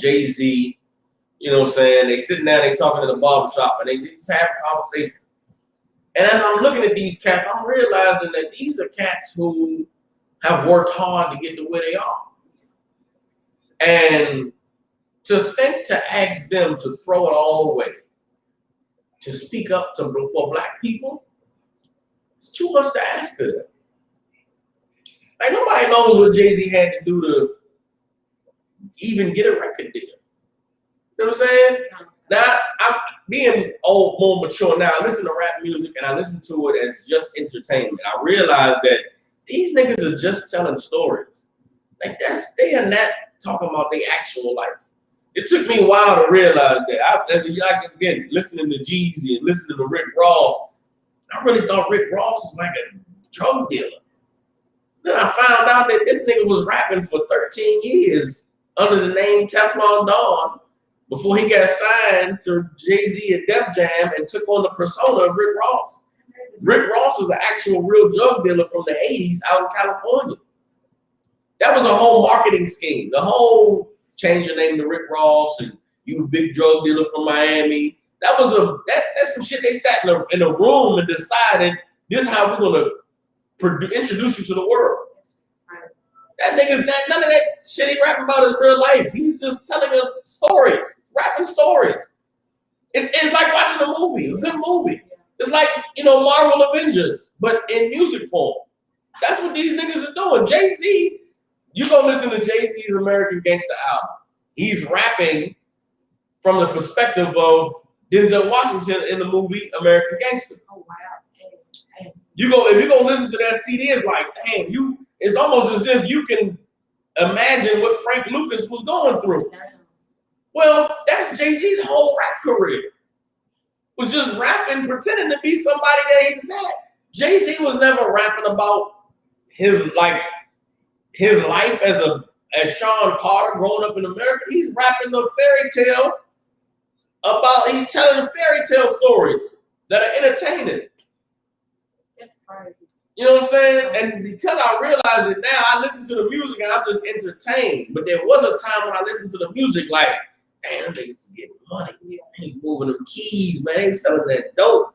Jay-Z. You know what I'm saying? They sitting down, they talking in the barbershop, and they just have a conversation. And as I'm looking at these cats, I'm realizing that these are cats who have worked hard to get to where they are. And to ask them to throw it all away, to speak up for Black people, it's too much to ask of them. Like, nobody knows what Jay-Z had to do to even get a record deal. You know what I'm saying? Now, I'm being more mature now. I listen to rap music and I listen to it as just entertainment. I realize that these niggas are just telling stories. Like, they are not talking about their actual life. It took me a while to realize that. Again, listening to Jeezy and listening to Rick Ross, I really thought Rick Ross was like a drug dealer. Then I found out that this nigga was rapping for 13 years under the name Teflon Don before he got signed to Jay-Z at Def Jam and took on the persona of Rick Ross. Rick Ross was an actual real drug dealer from the 80s out in California. That was a whole marketing scheme. The whole change your name to Rick Ross and you a big drug dealer from Miami. That's some shit they sat in a room and decided this is how we're gonna introduce you to the world. That nigga's none of that shit he rapping about is real life. He's just telling us stories, rapping stories. It's like watching a movie, a good movie. It's like, Marvel Avengers, but in music form. That's what these niggas are doing. Jay-Z, you go listen to Jay-Z's American Gangster album. He's rapping from the perspective of Denzel Washington in the movie American Gangster. Oh, wow. If you go listen to that CD, it's like, damn, it's almost as if you can imagine what Frank Lucas was going through. Well, that's Jay-Z's whole rap career. Was just rapping, pretending to be somebody that he's not. Jay-Z was never rapping about his life as Sean Carter growing up in America. He's rapping the fairy tale he's telling fairy tale stories that are entertaining. That's crazy. You know what I'm saying? And because I realize it now, I listen to the music and I'm just entertained. But there was a time when I listened to the music like, man, them niggas is getting money. Yeah. They moving them keys, man. They selling that dope.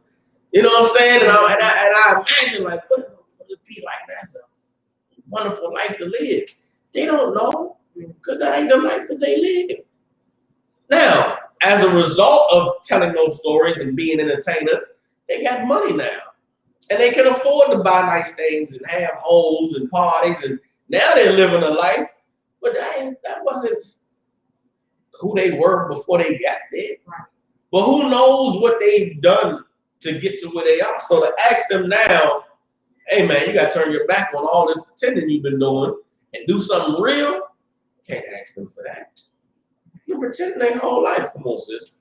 You know what I'm saying? And I imagine, like, what would it be like? That's a wonderful life to live. They don't know because that ain't the life that they live. Now, as a result of telling those stories and being entertainers, they got money now. And they can afford to buy nice things and have hoes and parties. And now they're living a life. But that wasn't who they were before they got there. Right. But who knows what they've done to get to where they are. So to ask them now, hey man, you gotta turn your back on all this pretending you've been doing and do something real, can't ask them for that. You're pretending their whole life. Come on, sis.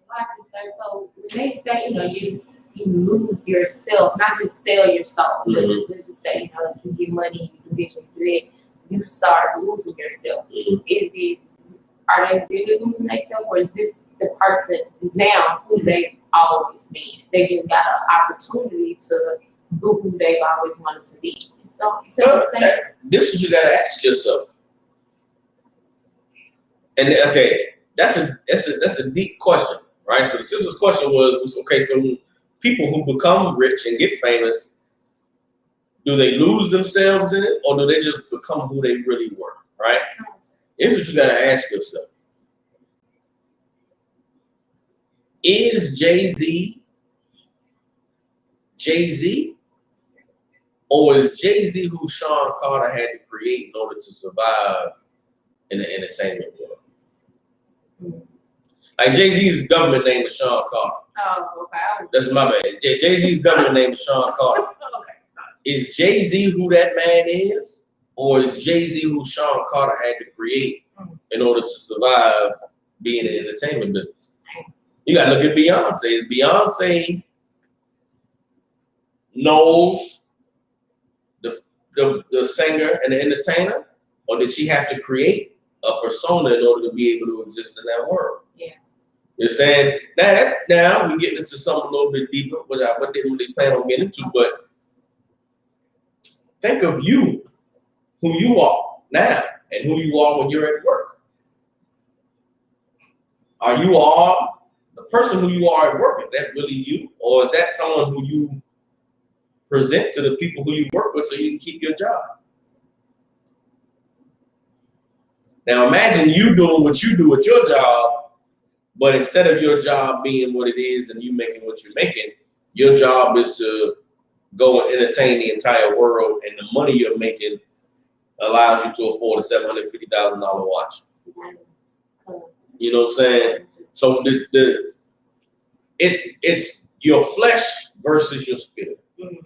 So when they say, you lose yourself, not just sell your soul, but let's just say, you get money, you do this, you do that, you start losing yourself. Are they really losing themselves, or is this the person now who they've always been? They just got an opportunity to do who they've always wanted to be. So you see what I'm saying? This is what you gotta ask yourself. And okay, that's a deep question, right? So the sister's question was okay, so people who become rich and get famous, do they lose themselves in it, or do they just become who they really were, right? Here's what you gotta ask yourself. Is Jay-Z, or is Jay-Z who Sean Carter had to create in order to survive in the entertainment world? Like Jay-Z's government name is Sean Carter. Oh, okay. That's my man. Jay-Z's government name is Sean Carter. Okay. Is Jay-Z who that man is? Or is Jay-Z who Sean Carter had to create in order to survive being in the entertainment business? You gotta look at Beyonce. Beyonce knows the singer and the entertainer, or did she have to create a persona in order to be able to exist in that world? Yeah. You understand? Now we getting into something a little bit deeper, which I didn't really plan on getting into, but think of you, who you are now, and who you are when you're at work. Are you all the person who you are at work? Is that really you, or is that someone who you present to the people who you work with so you can keep your job? Now imagine you doing what you do at your job, but instead of your job being what it is and you making what you're making, your job is to go and entertain the entire world, and the money you're making allows you to afford a $750,000 watch. You know what I'm saying? So it's your flesh versus your spirit. Mm-hmm.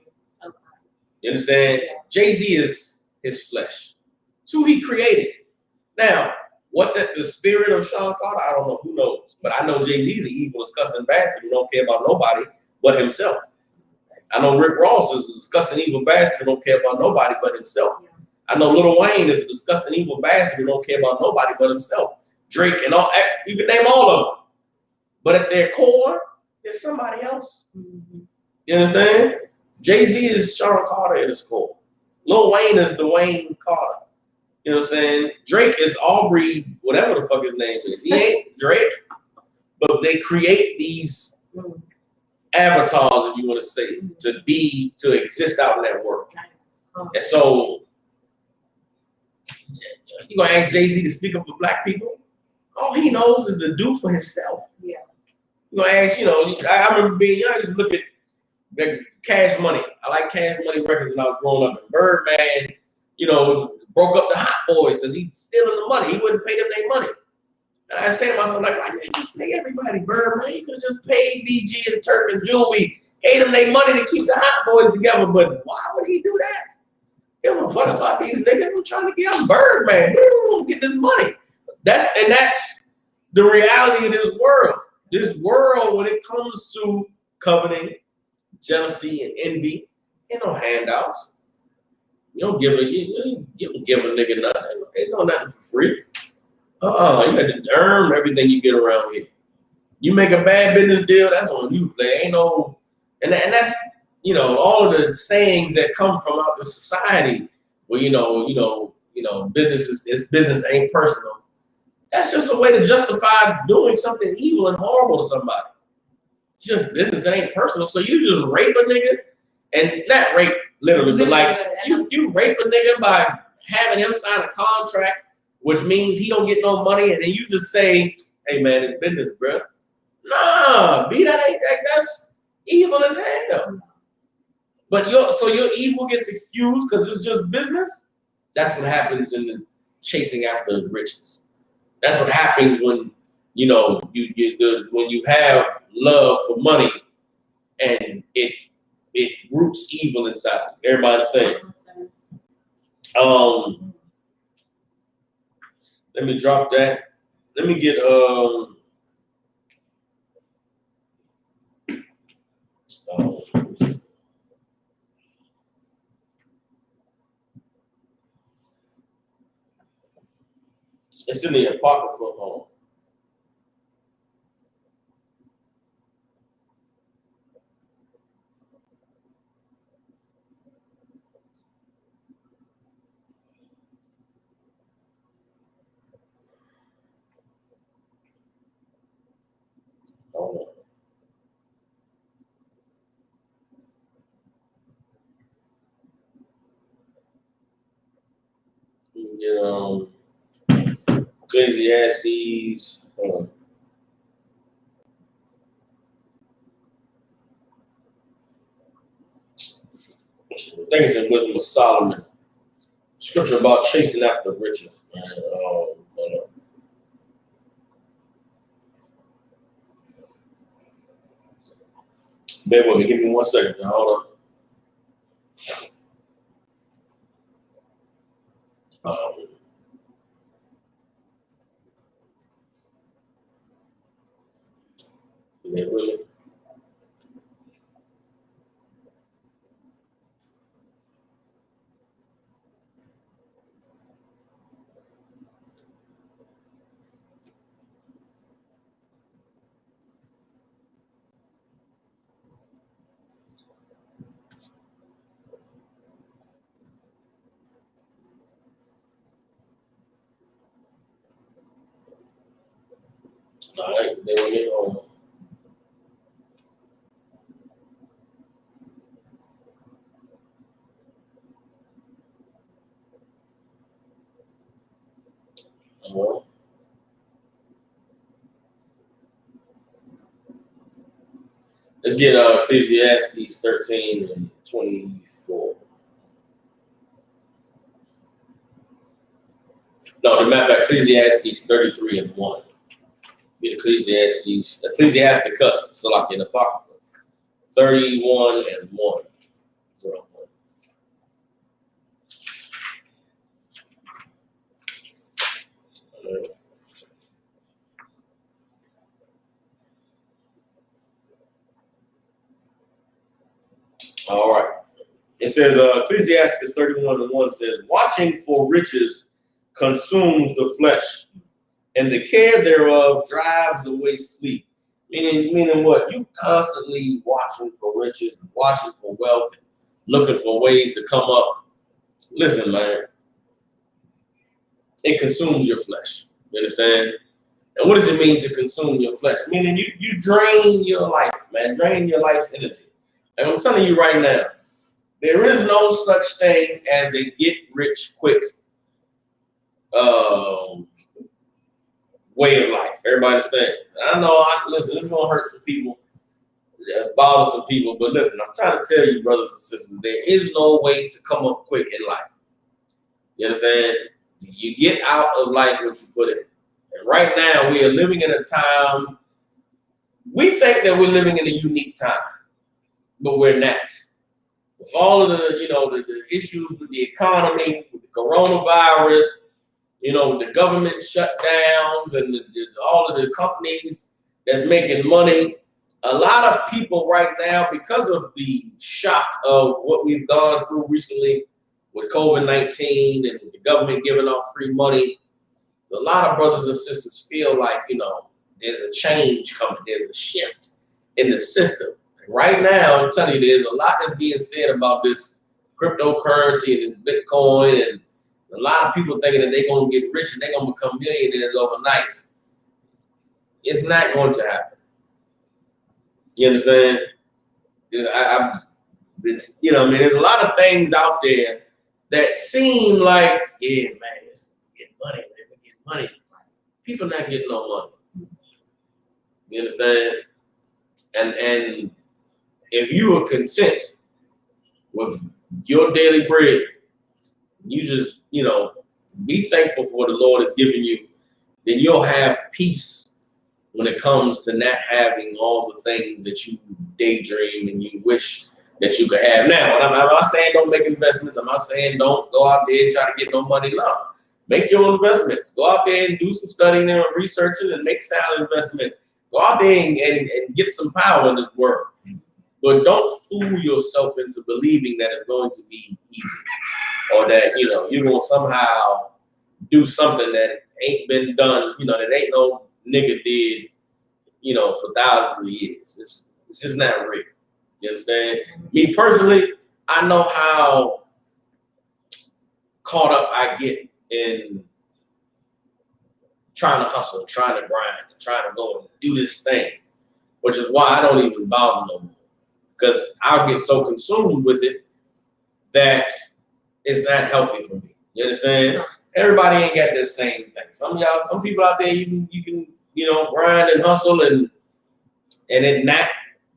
Okay. You understand? Yeah. Jay-Z is his flesh. It's who he created. Now, what's at the spirit of Sean Carter? I don't know. Who knows? But I know Jay-Z's an evil, disgusting bastard who don't care about nobody but himself. I know Rick Ross is a disgusting, evil bastard who don't care about nobody but himself. Yeah. I know Lil Wayne is a disgusting, evil bastard who don't care about nobody but himself. Drake and all, you can name all of them. But at their core, there's somebody else. Mm-hmm. You understand? Jay-Z is Sean Carter at his core. Lil Wayne is Dwayne Carter. You know what I'm saying? Drake is Aubrey, whatever the fuck his name is. He ain't Drake. But they create these avatars, if you want to say, to exist out in that world. And so, you gonna ask Jay-Z to speak up for black people? All he knows is to do for himself. Yeah. You gonna ask, I remember being young, I used to look at the Cash Money. I like Cash Money records when I was growing up. And Birdman, broke up the Hot Boys because he's stealing the money. He wouldn't pay them their money. And I say to myself, like, why didn't you just pay everybody, Birdman? You could have just paid BG and Turk and Julie, gave them their money to keep the Hot Boys together. But why would he do that? Give a fuck about these niggas. I'm trying to get them Birdman. Get this money. That's the reality of this world. This world, when it comes to coveting, jealousy, and envy, ain't no handouts. You don't give a nigga nothing. Ain't no nothing for free. You got to earn everything you get around here. You make a bad business deal, that's on you, play. Ain't no, and that's all of the sayings that come from out the society where business ain't personal. That's just a way to justify doing something evil and horrible to somebody. It's just business ain't personal. So you just rape a nigga, and not rape literally, but like you rape a nigga by having him sign a contract, which means he don't get no money, and then you just say, "Hey man, it's business, bro." Nah, that's evil as hell. But your evil gets excused because it's just business. That's what happens in the chasing after riches. That's what happens when when you have love for money and it roots evil inside. Everybody understand? Let me drop that. Let me get it's in the apocryphal home. Ecclesiastes. I think it's in Wisdom of Solomon. Scripture about chasing after riches. Bear with me. Give me 1 second. Now, hold on. Really? All right, they will get home. Well, let's get Ecclesiastes 13 and 24. No, the matter of fact, Ecclesiastes 33 and 1. Get Ecclesiasticus, so like in Apocrypha. 31 and 1. All right. It says, Ecclesiastes 31 and 1 says, watching for riches consumes the flesh, and the care thereof drives away sleep. Meaning what? You constantly watching for riches, watching for wealth, and looking for ways to come up. Listen, man, it consumes your flesh. You understand? And what does it mean to consume your flesh? Meaning you drain your life, man, drain your life's energy. And I'm telling you right now, there is no such thing as a get rich quick way of life. Everybody understand? I know, listen, it's going to hurt some people, bother some people, but listen, I'm trying to tell you, brothers and sisters, there is no way to come up quick in life. You understand? You get out of life what you put in. And right now, we are living in a time, we think that we're living in a unique time, but we're not. With all of the, the issues with the economy, with the coronavirus, the government shutdowns and all of the companies that's making money, a lot of people right now, because of the shock of what we've gone through recently with COVID-19 and the government giving out free money, a lot of brothers and sisters feel like, there's a change coming, there's a shift in the system. Right now, I'm telling you, there's a lot that's being said about this cryptocurrency and this Bitcoin, and a lot of people thinking that they're going to get rich and they're going to become millionaires overnight. It's not going to happen. You understand? I've been, there's a lot of things out there that seem like, yeah, man, it's getting money, man, we're getting money. People not getting no money. You understand? And if you are content with your daily bread, you just, be thankful for what the Lord has given you, then you'll have peace when it comes to not having all the things that you daydream and you wish that you could have. Now, I'm not saying don't make investments. I'm not saying don't go out there and try to get no money. No, make your own investments. Go out there and do some studying and researching and make sound investments. Go out there and get some power in this world. But don't fool yourself into believing that it's going to be easy, or that, you're going to somehow do something that ain't been done, that ain't no nigga did, for thousands of years. It's just not real. You understand? Me personally, I know how caught up I get in trying to hustle, trying to grind, and trying to go and do this thing, which is why I don't even bother no more. Because I'll get so consumed with it that it's not healthy for me. You understand? Everybody ain't got the same thing. Some people out there, you can grind and hustle and it not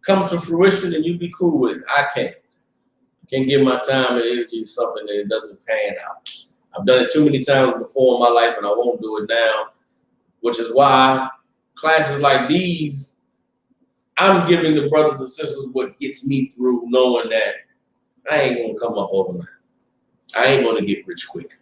come to fruition and you be cool with it. I can't. I can't give my time and energy to something that it doesn't pan out. I've done it too many times before in my life and I won't do it now, which is why classes like these, I'm giving the brothers and sisters what gets me through, knowing that I ain't going to come up overnight. I ain't going to get rich quick.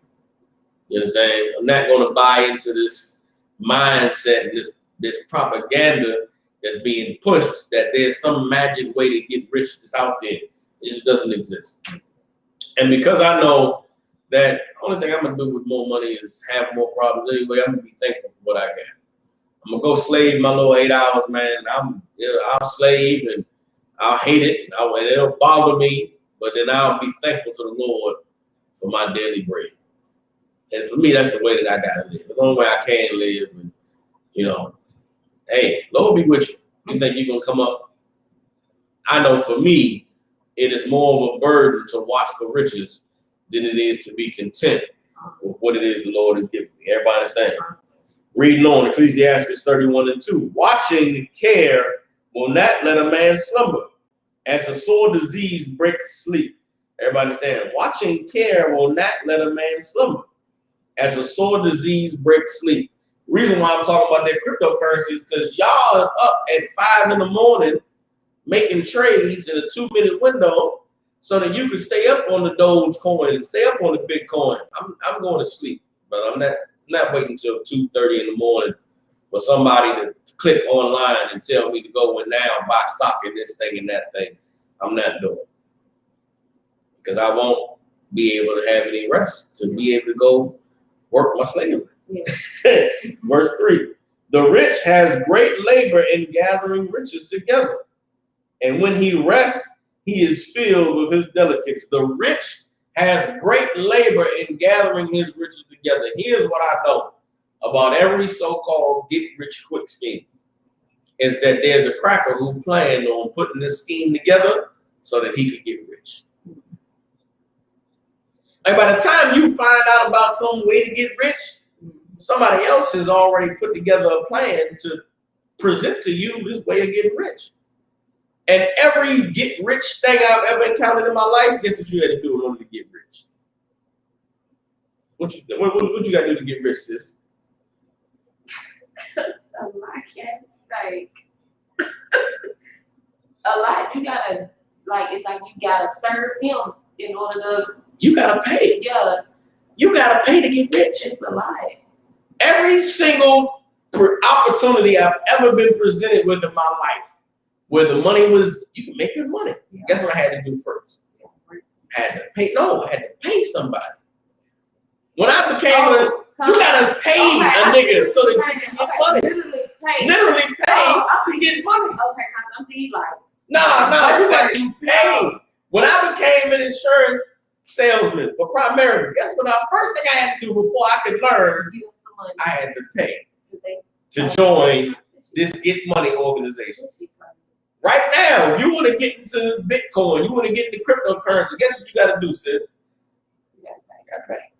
You understand? I'm not going to buy into this mindset and this propaganda that's being pushed that there's some magic way to get rich that's out there. It just doesn't exist. And because I know that the only thing I'm going to do with more money is have more problems anyway, I'm going to be thankful for what I got. I'm gonna go slave my little 8 hours, man. I'll slave and I'll hate it and it'll bother me, but then I'll be thankful to the Lord for my daily bread. And for me, that's the way that I gotta live. It's the only way I can live, and Hey, Lord be with you. You think you're gonna come up? I know for me, it is more of a burden to watch for riches than it is to be content with what it is the Lord has given me. Everybody understand? Reading on Ecclesiastes 31:2. Watching care will not let a man slumber, as a sore disease breaks sleep. Everybody understand? Watching care will not let a man slumber, as a sore disease breaks sleep. Reason why I'm talking about that cryptocurrency is because y'all are up at 5 in the morning making trades in a 2-minute window so that you can stay up on the Dogecoin and stay up on the Bitcoin. I'm going to sleep, but I'm not waiting until 2:30 in the morning for somebody to click online and tell me to go in now and buy stock in this thing and that thing. I'm not doing it because I won't be able to have any rest to be able to go work my slavery. Yeah. Verse 3. The rich has great labor in gathering riches together, and when he rests, he is filled with his delicates. The rich has great labor in gathering his riches together. Here's what I know about every so-called get-rich-quick scheme, is that there's a cracker who planned on putting this scheme together so that he could get rich. And by the time you find out about some way to get rich, somebody else has already put together a plan to present to you this way of getting rich. And every get-rich thing I've ever encountered in my life, guess what you had to do in order to get rich? What you got to do to get rich, sis? A lot, like a lot. You gotta it's like you gotta serve him in order to. You gotta pay. Yeah. You gotta pay to get rich. It's a lot. Every single opportunity I've ever been presented with in my life, where the money was, you can make good money. Yeah. Guess what I had to do first? I had to pay. No, I had to pay somebody. When I became you gotta pay a nigga so that you can get money. Literally pay to get money. Okay, I'm thinking like. No, you got to pay. When I became an insurance salesman for Primary, guess what? The first thing I had to do before I could learn, I had to pay to join this Get Money organization. Right now, you want to get into Bitcoin, you want to get into cryptocurrency, guess what you got to do, sis? You got to pay.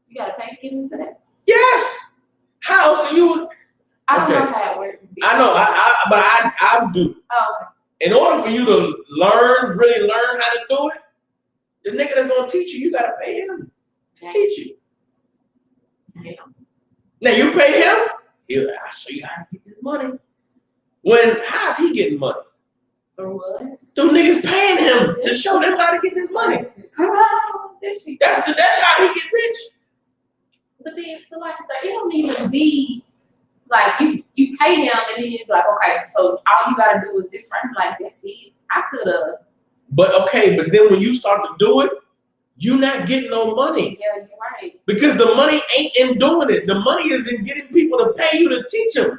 You got to pay to get into that? Yes. How? So you? I don't know how it works. I know, but I do. Oh, okay. In order for you to really learn how to do it, the nigga that's gonna teach you, you gotta pay him to teach you. Yeah. Now you pay him, I'll show you how to get this money. How's he getting money? Through what? Through niggas paying him to show them how to get this money. That's how he get rich. But then, so like I said, it don't even be like you pay him and then you're like, okay, so all you gotta do is this, right? Like, that's it. I could have. But then when you start to do it, you're not getting no money. Yeah, you're right. Because the money ain't in doing it. The money is in getting people to pay you to teach them.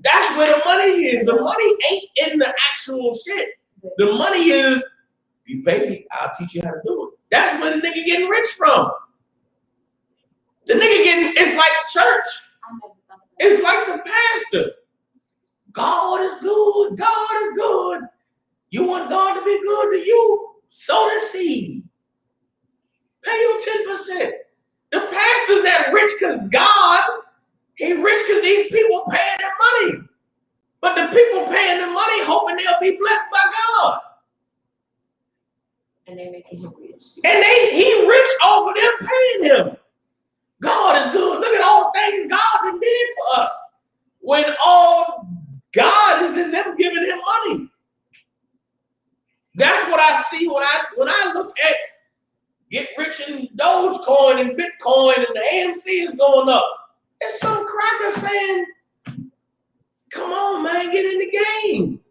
That's where the money is. The money ain't in the actual shit. The money is, you pay me, I'll teach you how to do it. That's where the nigga getting rich from. The nigga it's like church. It's like the pastor. God is good. God is good. You want God to be good to you? Sow the seed. Pay you 10%. The pastor's that rich because God, he rich because these people paying their money. But the people paying the money hoping they'll be blessed by God. And they making him rich. And he rich off of them paying him. God is good. Look at all the things God done did for us. When all God is in them giving him money. That's what I see when I look at get rich in Dogecoin and Bitcoin and the AMC is going up. It's some cracker saying, come on, man, get in the game.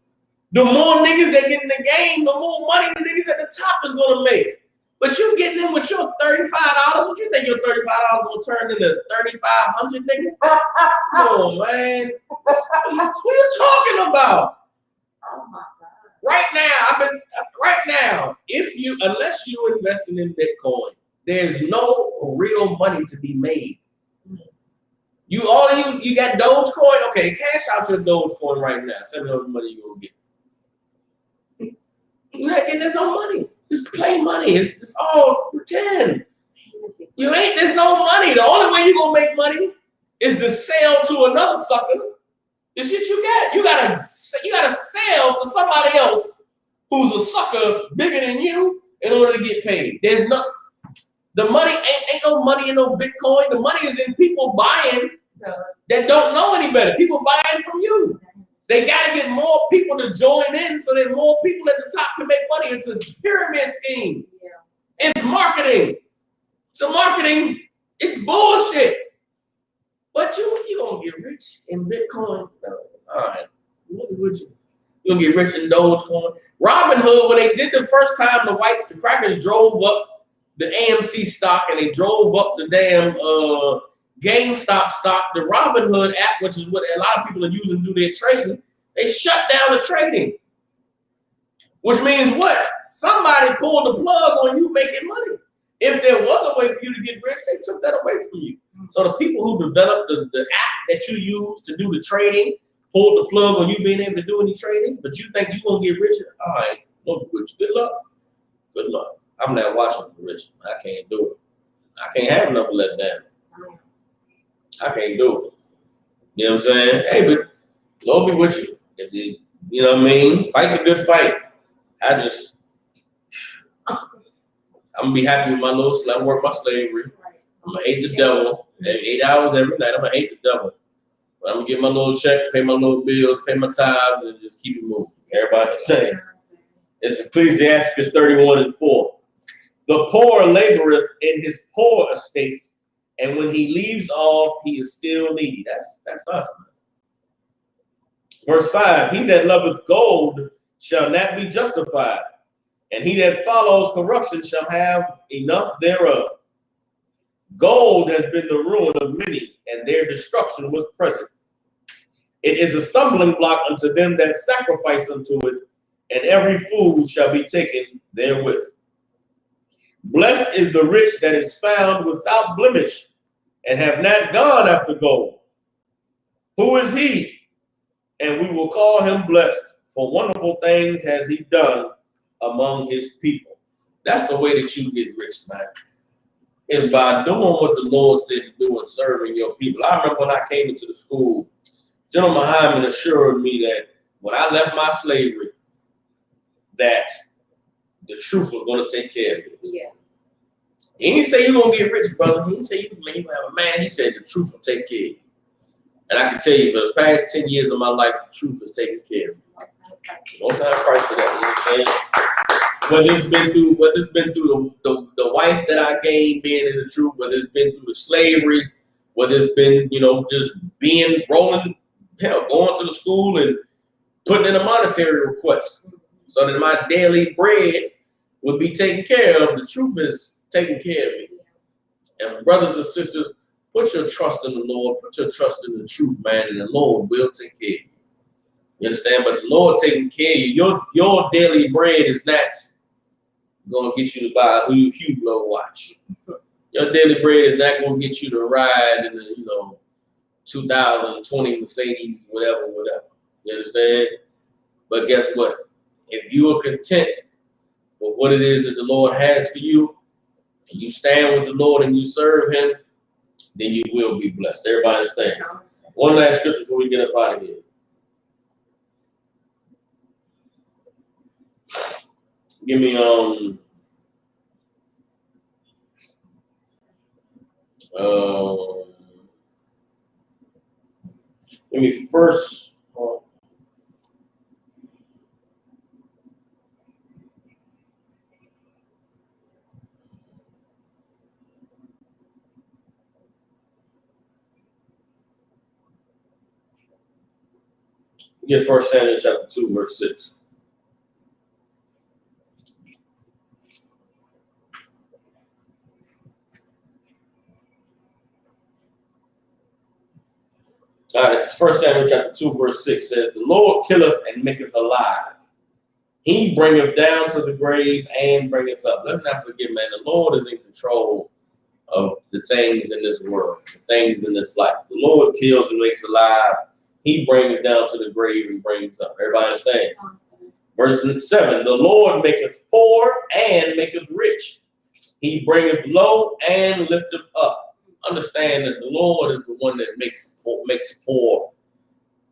The more niggas that get in the game, the more money the niggas at the top is going to make. But you getting in with your $35, what you think your $35 going to turn into $3,500, nigga? Come on, man. What are you talking about? Oh, my God. Right now, unless you're investing in Bitcoin, there's no real money to be made. You got Dogecoin? Okay, cash out your Dogecoin right now. Tell me how much money you gonna get. You're not getting, there's no money. It's play money. It's all pretend. There's no money. The only way you're gonna make money is to sell to another sucker the shit you got. You gotta sell to somebody else who's a sucker bigger than you in order to get paid. The money ain't no money in no Bitcoin. The money is in people buying that don't know any better. People buying from you. They got to get more people to join in so that more people at the top can make money. It's a pyramid scheme. Yeah. It's marketing. It's bullshit. But you gonna get rich in Bitcoin. All right. You're gonna get rich in Dogecoin. Robinhood, when they did the first time, the crackers drove up the AMC stock and they drove up the damn GameStop stock, the Robinhood app, which is what a lot of people are using to do their trading, they shut down the trading. Which means what? Somebody pulled the plug on you making money. If there was a way for you to get rich, they took that away from you. So the people who developed the app that you use to do the trading pulled the plug on you being able to do any trading, but you think you're going to get rich? All right, good luck. Good luck. I'm not watching for rich. I can't do it. I can't have another letdown. I can't do it. You know what I'm saying? Hey, but Lord be with you. You know what I mean? Fight the good fight. I'm gonna be happy with my little work my slavery. I'm gonna hate the devil. 8 hours every night. I'm gonna hate the devil. But I'm gonna get my little check, pay my little bills, pay my tithes, and just keep it moving. Everybody understands. It's Ecclesiastes 31:4. The poor laboreth in his poor estate, and when he leaves off, he is still needy. That's us, man. Verse 5, he that loveth gold shall not be justified, and he that follows corruption shall have enough thereof. Gold has been the ruin of many, and their destruction was present. It is a stumbling block unto them that sacrifice unto it, and every fool shall be taken therewith. Blessed is the rich that is found without blemish, and have not gone after gold. Who is he? And we will call him blessed, for wonderful things has he done among his people. That's the way that you get rich, man. Is by doing what the Lord said to do and serving your people. I remember when I came into the school, General Hyman assured me that when I left my slavery, that the truth was going to take care of me. Yeah. He didn't say you're going to get rich, brother. He didn't say you're going to have a man. He said the truth will take care of you. And I can tell you, for the past 10 years of my life, the truth has taken care of me. Most high Christ to that, you know what I'm saying? Whether it's been through the wife that I gained being in the truth, whether it's been through the slaveries, whether it's been, just going to the school and putting in a monetary request so that my daily bread would be taken care of. The truth is taking care of me. And brothers and sisters, put your trust in the Lord, put your trust in the truth, man, and the Lord will take care of you. You understand? But the Lord taking care of you, your daily bread is not going to get you to buy a Hublot watch. Your daily bread is not going to get you to ride in the 2020 Mercedes, whatever. You understand? But guess what? If you are content with what it is that the Lord has for you, and you stand with the Lord and you serve him, then you will be blessed. Everybody understands? One last scripture before we get up out of here. Give me first. Get 1 Samuel chapter 2, verse 6. All right, this is 1 Samuel chapter 2, verse 6 says, the Lord killeth and maketh alive. He bringeth down to the grave and bringeth up. Let's not forget, man, the Lord is in control of the things in this world, the things in this life. The Lord kills and makes alive. He brings down to the grave and brings up. Everybody understands? Verse 7, the Lord maketh poor and maketh rich. He bringeth low and lifteth up. Understand that the Lord is the one that makes poor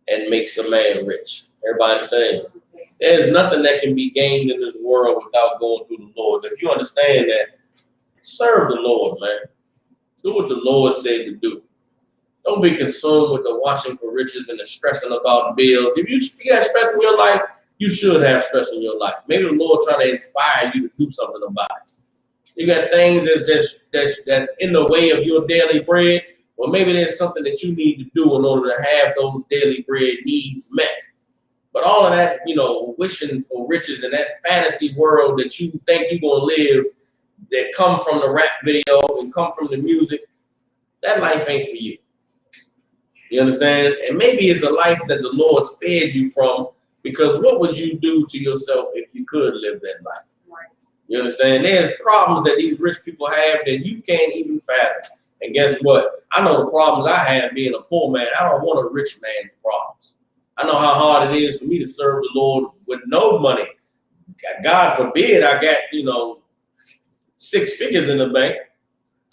and makes a man rich. Everybody understands? There's nothing that can be gained in this world without going through the Lord. If you understand that, serve the Lord, man. Do what the Lord said to do. Don't be consumed with the watching for riches and the stressing about bills. If you got stress in your life, you should have stress in your life. Maybe the Lord trying to inspire you to do something about it. You got things that's in the way of your daily bread, or maybe there's something that you need to do in order to have those daily bread needs met. But all of that, wishing for riches in that fantasy world that you think you're going to live, that come from the rap videos and come from the music, that life ain't for you. You understand? And maybe it's a life that the Lord spared you from, because what would you do to yourself if you could live that life? Right. You understand? There's problems that these rich people have that you can't even fathom. And guess what? I know the problems I have being a poor man. I don't want a rich man's problems. I know how hard it is for me to serve the Lord with no money. God forbid I got, 6 figures in the bank.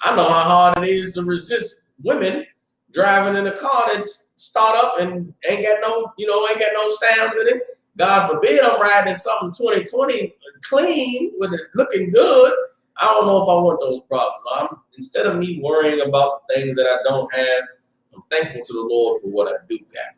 I know how hard it is to resist women driving in a car that's start up and ain't got no sounds in it. God forbid I'm riding in something 2020 clean with it looking good. I don't know if I want those problems. Instead of me worrying about things that I don't have, I'm thankful to the Lord for what I do got.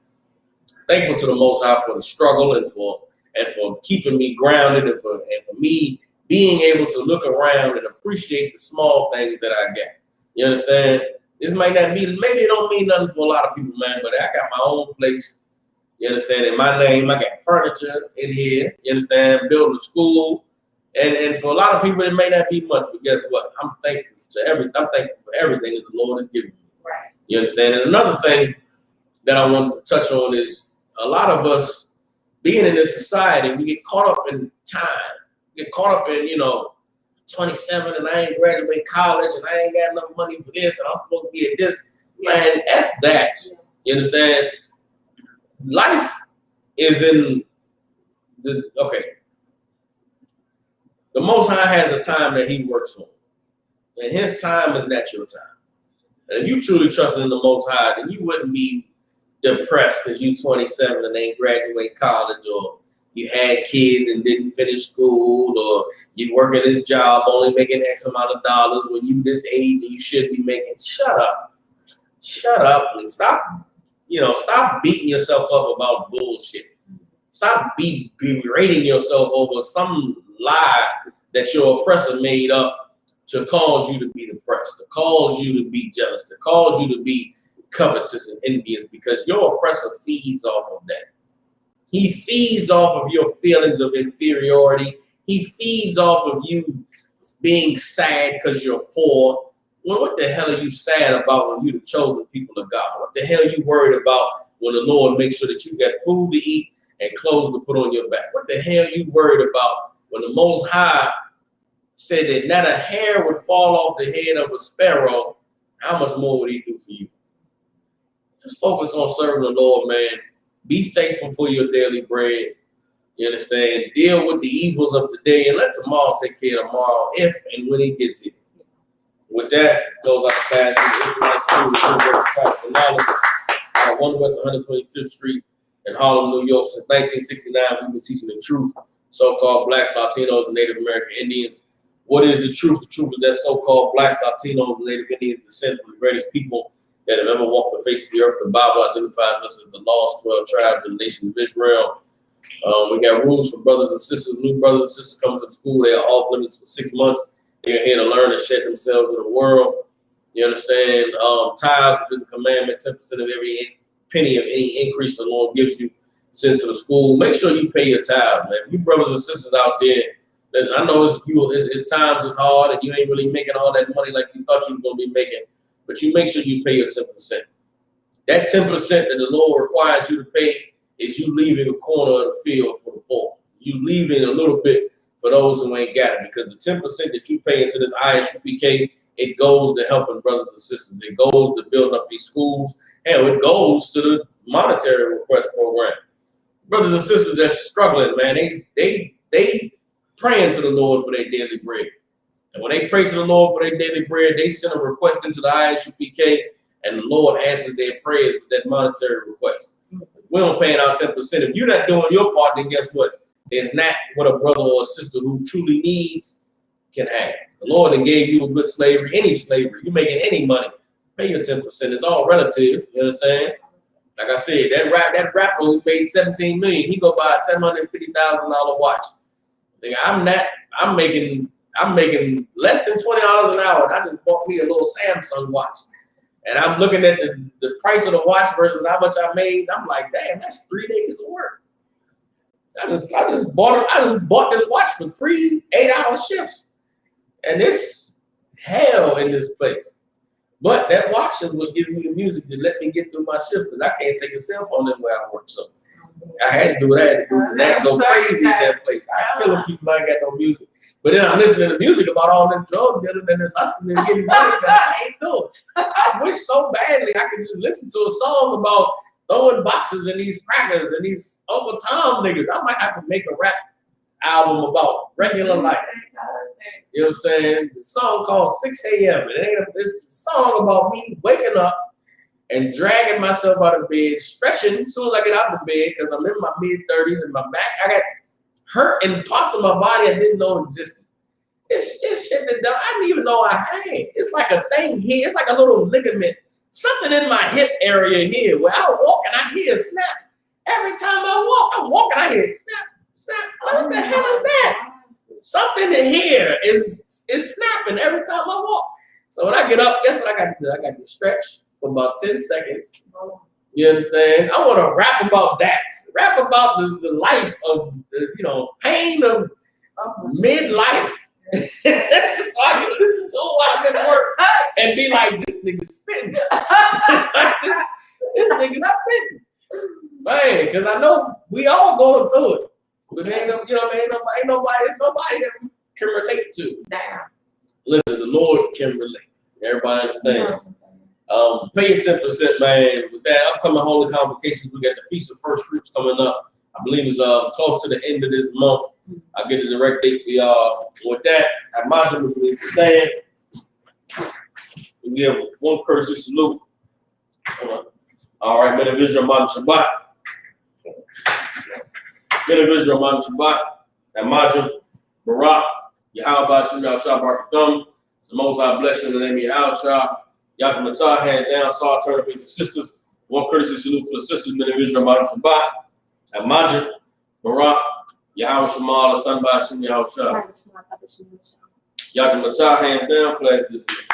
Thankful to the Most High for the struggle and for keeping me grounded and for me being able to look around and appreciate the small things that I got. You understand? This might not be, maybe it don't mean nothing for a lot of people, man, but I got my own place. You understand? In my name, I got furniture in here. You understand? Building a school. And for a lot of people, it may not be much, but guess what? I'm thankful for everything that the Lord has given me. Right. You understand? And another thing that I wanted to touch on is a lot of us being in this society, we get caught up in time. We get caught up in, 27 and I ain't graduated college and I ain't got enough money for this and I'm supposed to be at this. Man, F that. You understand? Life is in the Most High has a time that he works on. And his time is not your time. And if you truly trusted in the Most High, then you wouldn't be depressed because you 27 and ain't graduate college, or you had kids and didn't finish school, or you work at this job only making X amount of dollars when you this age and you should be making. Shut up and stop beating yourself up about bullshit. Stop berating yourself over some lie that your oppressor made up to cause you to be depressed, to cause you to be jealous, to cause you to be covetous and envious, because your oppressor feeds off of that. He feeds off of your feelings of inferiority. He feeds off of you being sad because you're poor. Well, what the hell are you sad about when you're the chosen people of God? What the hell are you worried about when the Lord makes sure that you got food to eat and clothes to put on your back? What the hell are you worried about when the Most High said that not a hair would fall off the head of a sparrow? How much more would he do for you? Just focus on serving the Lord, man. Be thankful for your daily bread. You understand? Deal with the evils of today and let tomorrow take care of tomorrow if and when he gets here. With that, goes out the pass from the Israelite School, 1 West 125th Street in Harlem, New York. Since 1969, we've been teaching the truth, so-called Blacks, Latinos, and Native American Indians. What is the truth? The truth is that so-called Blacks, Latinos, and Native Indians descend from the greatest people that have ever walked the face of the earth. The Bible identifies us as the lost 12 tribes of the nation of Israel. We got rules for brothers and sisters, new brothers and sisters coming to the school. They are off limits for 6 months. They're here to learn and shed themselves in the world. You understand? Tithes, which is a commandment, 10% of every penny of any increase the Lord gives you, send to the school. Make sure you pay your tithe, man. You brothers and sisters out there, I know it's times is hard and you ain't really making all that money like you thought you was going to be making, but you make sure you pay your 10%. That 10% that the Lord requires you to pay is you leaving a corner of the field for the poor. You leaving a little bit for those who ain't got it, because the 10% that you pay into this ISUPK it goes to helping brothers and sisters. It goes to building up these schools. Hell, it goes to the monetary request program. Brothers and sisters that's struggling, man, they praying to the Lord for their daily bread. And when they pray to the Lord for their daily bread, they send a request into the ISUPK, and the Lord answers their prayers with that monetary request. We don't pay out 10%. If you're not doing your part, then guess what? There's not what a brother or a sister who truly needs can have. The Lord then gave you a good slavery, any slavery. You making any money, pay your 10%. It's all relative. You understand? Like I said, that rapper who paid $17 million, he go buy a $750,000 watch. I'm making less than $20 an hour. And I just bought me a little Samsung watch. And I'm looking at the price of the watch versus how much I made. I'm like, damn, that's 3 days of work. I just bought this watch for 3 8-hour shifts. And it's hell in this place. But that watch is what gives me the music to let me get through my shift, because I can't take a cell phone anywhere I work. So I had to do what I had to do. So that go crazy in that place. I killing people I ain't got no music. But then I'm listening to music about all this drug dealing and this hustling and getting money that I ain't doing. I wish so badly I could just listen to a song about throwing boxes and these crackers and these Uncle Tom niggas. I might have to make a rap album about regular life. You know what I'm saying? The song called 6 a.m. It's a song about me waking up and dragging myself out of bed, stretching as soon as I get out of bed, because I'm in my mid-30s and my back, I got hurt in parts of my body I didn't know existed. It's shit that I didn't even know I had. It's like a thing here. It's like a little ligament, something in my hip area here, where I walk and I hear a snap. Every time I walk, I'm walking, I hear snap, snap. What the hell is that? Something in here is snapping every time I walk. So when I get up, guess what I got to do? I got to stretch for about 10 seconds. You understand? I want to rap about that. Rap about the life of, pain of midlife. So I can listen to it while I'm at work and be like, this nigga spitting. this nigga spitting. Man, because I know we all going through it. But ain't nobody that we can relate to. Damn. Listen, the Lord can relate. Everybody understands. Pay your 10%, man. With that upcoming holy convocations, we got the Feast of First Fruits coming up. I believe it's close to the end of this month. I'll get a direct date for y'all. With that, I imagine was going to stand. We give one courtesy salute. All right, men of Israel, Mount Shabbat. Men of Israel, Mount Shabbat. Imagine Barak, Yahweh Shem Yahshua Barakathum. It's the Most High bless you in the name of Yahshua. Yatamata, hands down, saw turn face the sisters. One courtesy salute for the sisters, men of Israel, Mount Shabbat. Imagine Barak, Yahweh Shemal, Atanba Shem Yahshua. Yatamata, hands down, class dismissed.